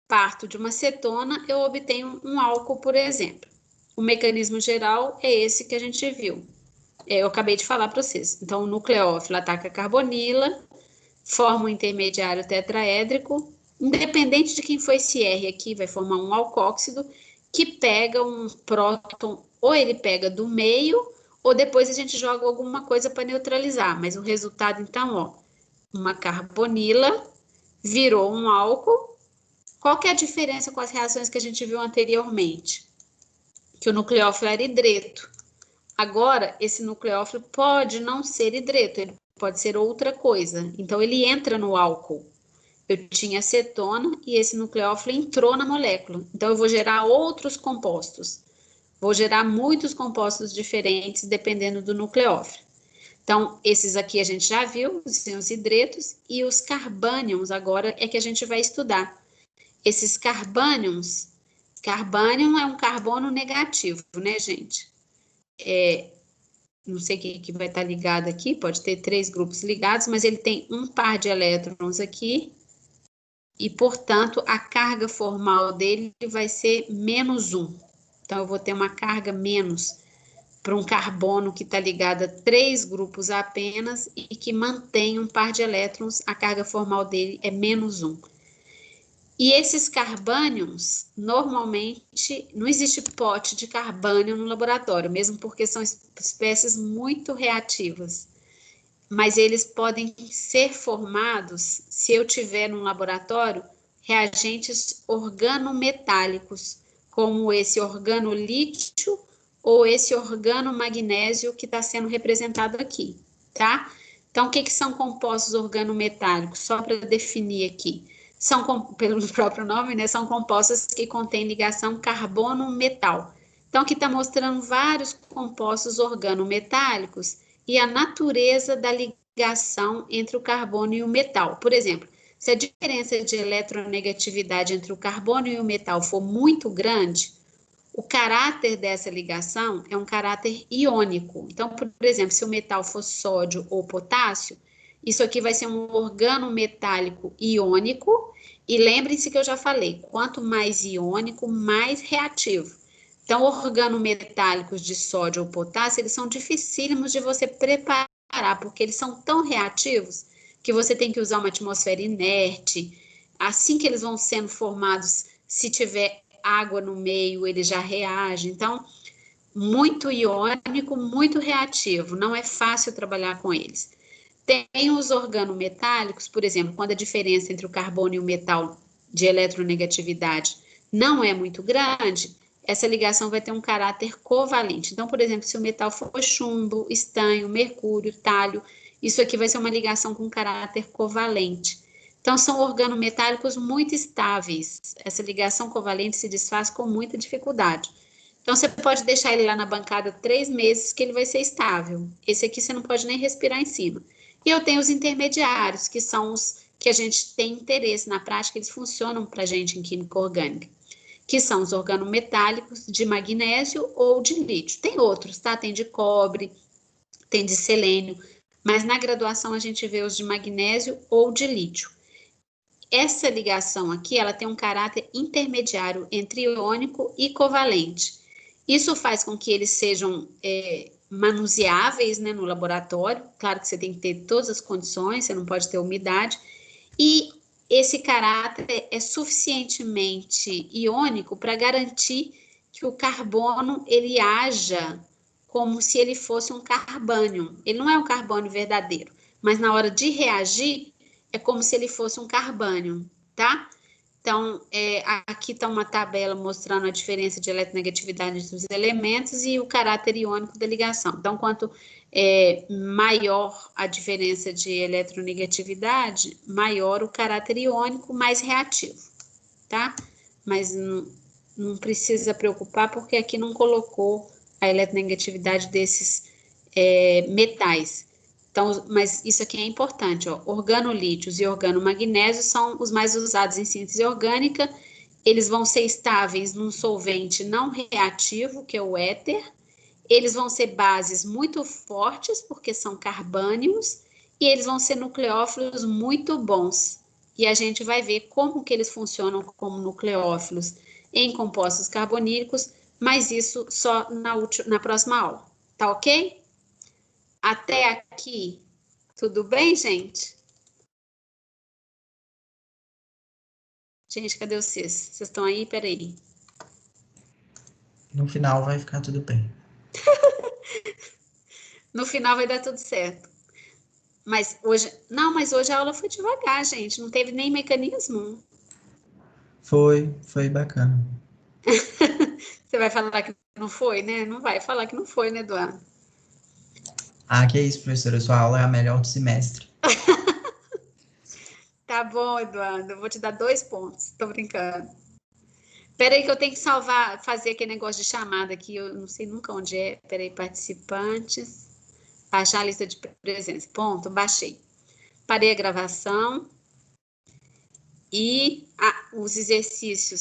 parto de uma cetona, eu obtenho um álcool, por exemplo. O mecanismo geral é esse que a gente viu. Eu acabei de falar para vocês. Então, o nucleófilo ataca a carbonila, forma um intermediário tetraédrico, independente de quem foi esse R aqui, vai formar um alcóxido que pega um próton, ou ele pega do meio, ou depois a gente joga alguma coisa para neutralizar. Mas o resultado, então, ó, uma carbonila virou um álcool. Qual que é a diferença com as reações que a gente viu anteriormente? Que o nucleófilo era hidreto. Agora, esse nucleófilo pode não ser hidreto, ele pode ser outra coisa. Então, ele entra no álcool. Eu tinha acetona e esse nucleófilo entrou na molécula. Então, eu vou gerar outros compostos. Vou gerar muitos compostos diferentes, dependendo do nucleófilo. Então, esses aqui a gente já viu, os hidretos, e os carbânions agora é que a gente vai estudar. Esses carbânions, carbânion é um carbono negativo, né, gente? Não sei quem que vai estar ligado aqui, pode ter 3 grupos ligados, mas ele tem um par de elétrons aqui, e, portanto, a carga formal dele vai ser -1. Então, eu vou ter uma carga menos para um carbono que está ligado a 3 grupos apenas e que mantém um par de elétrons, a carga formal dele é -1. E esses carbânions, normalmente, não existe pote de carbânio no laboratório, mesmo porque são espécies muito reativas. Mas eles podem ser formados, se eu tiver no laboratório, reagentes organometálicos, como esse organolítio ou esse organomagnésio que está sendo representado aqui, tá? Então, o que são compostos organometálicos? Só para definir aqui. São, pelo próprio nome, né, são compostos que contêm ligação carbono-metal. Então, aqui está mostrando vários compostos organometálicos e a natureza da ligação entre o carbono e o metal. Por exemplo, se a diferença de eletronegatividade entre o carbono e o metal for muito grande, o caráter dessa ligação é um caráter iônico. Então, por exemplo, se o metal for sódio ou potássio, isso aqui vai ser um organometálico iônico. E lembrem-se que eu já falei, quanto mais iônico, mais reativo. Então, organometálicos de sódio ou potássio, eles são dificílimos de você preparar, porque eles são tão reativos que você tem que usar uma atmosfera inerte. Assim que eles vão sendo formados, se tiver água no meio, ele já reage. Então, muito iônico, muito reativo. Não é fácil trabalhar com eles. Tem os organometálicos, por exemplo, quando a diferença entre o carbono e o metal de eletronegatividade não é muito grande, essa ligação vai ter um caráter covalente. Então, por exemplo, se o metal for chumbo, estanho, mercúrio, talho, isso aqui vai ser uma ligação com caráter covalente. Então, são organometálicos muito estáveis. Essa ligação covalente se desfaz com muita dificuldade. Então, você pode deixar ele lá na bancada 3 meses que ele vai ser estável. Esse aqui você não pode nem respirar em cima. E eu tenho os intermediários, que são os que a gente tem interesse na prática, eles funcionam para a gente em química orgânica, que são os organometálicos de magnésio ou de lítio. Tem outros, tá? Tem de cobre, tem de selênio, mas na graduação a gente vê os de magnésio ou de lítio. Essa ligação aqui, ela tem um caráter intermediário entre iônico e covalente. Isso faz com que eles sejam manuseáveis, né, no laboratório. Claro que você tem que ter todas as condições, você não pode ter umidade. E esse caráter é suficientemente iônico para garantir que o carbono ele haja como se ele fosse um carbânion. Ele não é um carbônio verdadeiro, mas na hora de reagir é como se ele fosse um carbânion, tá? Então, aqui está uma tabela mostrando a diferença de eletronegatividade entre os elementos e o caráter iônico da ligação. Então, quanto maior a diferença de eletronegatividade, maior o caráter iônico, mais reativo, tá? Mas não precisa preocupar, porque aqui não colocou a eletronegatividade desses metais. Então, mas isso aqui é importante, ó. Organolítios e organomagnésios são os mais usados em síntese orgânica. Eles vão ser estáveis num solvente não reativo, que é o éter. Eles vão ser bases muito fortes, porque são carbânios, e eles vão ser nucleófilos muito bons. E a gente vai ver como que eles funcionam como nucleófilos em compostos carbonílicos, mas isso só na próxima aula, tá ok? Até aqui, tudo bem, gente? Gente, cadê vocês? Vocês estão aí? Peraí. No final vai ficar tudo bem. No final vai dar tudo certo. Mas hoje a aula foi devagar, gente. Não teve nem mecanismo. Foi bacana. Você vai falar que não foi, né? Não vai falar que não foi, né, Eduardo? Ah, que isso, professora. Sua aula é a melhor do semestre. Tá bom, Eduardo. Eu vou te dar 2 pontos. Tô brincando. Peraí que eu tenho que salvar, fazer aquele negócio de chamada aqui. Eu não sei nunca onde é. Peraí, participantes. Baixar a lista de presença. Ponto, baixei. Parei a gravação. E os exercícios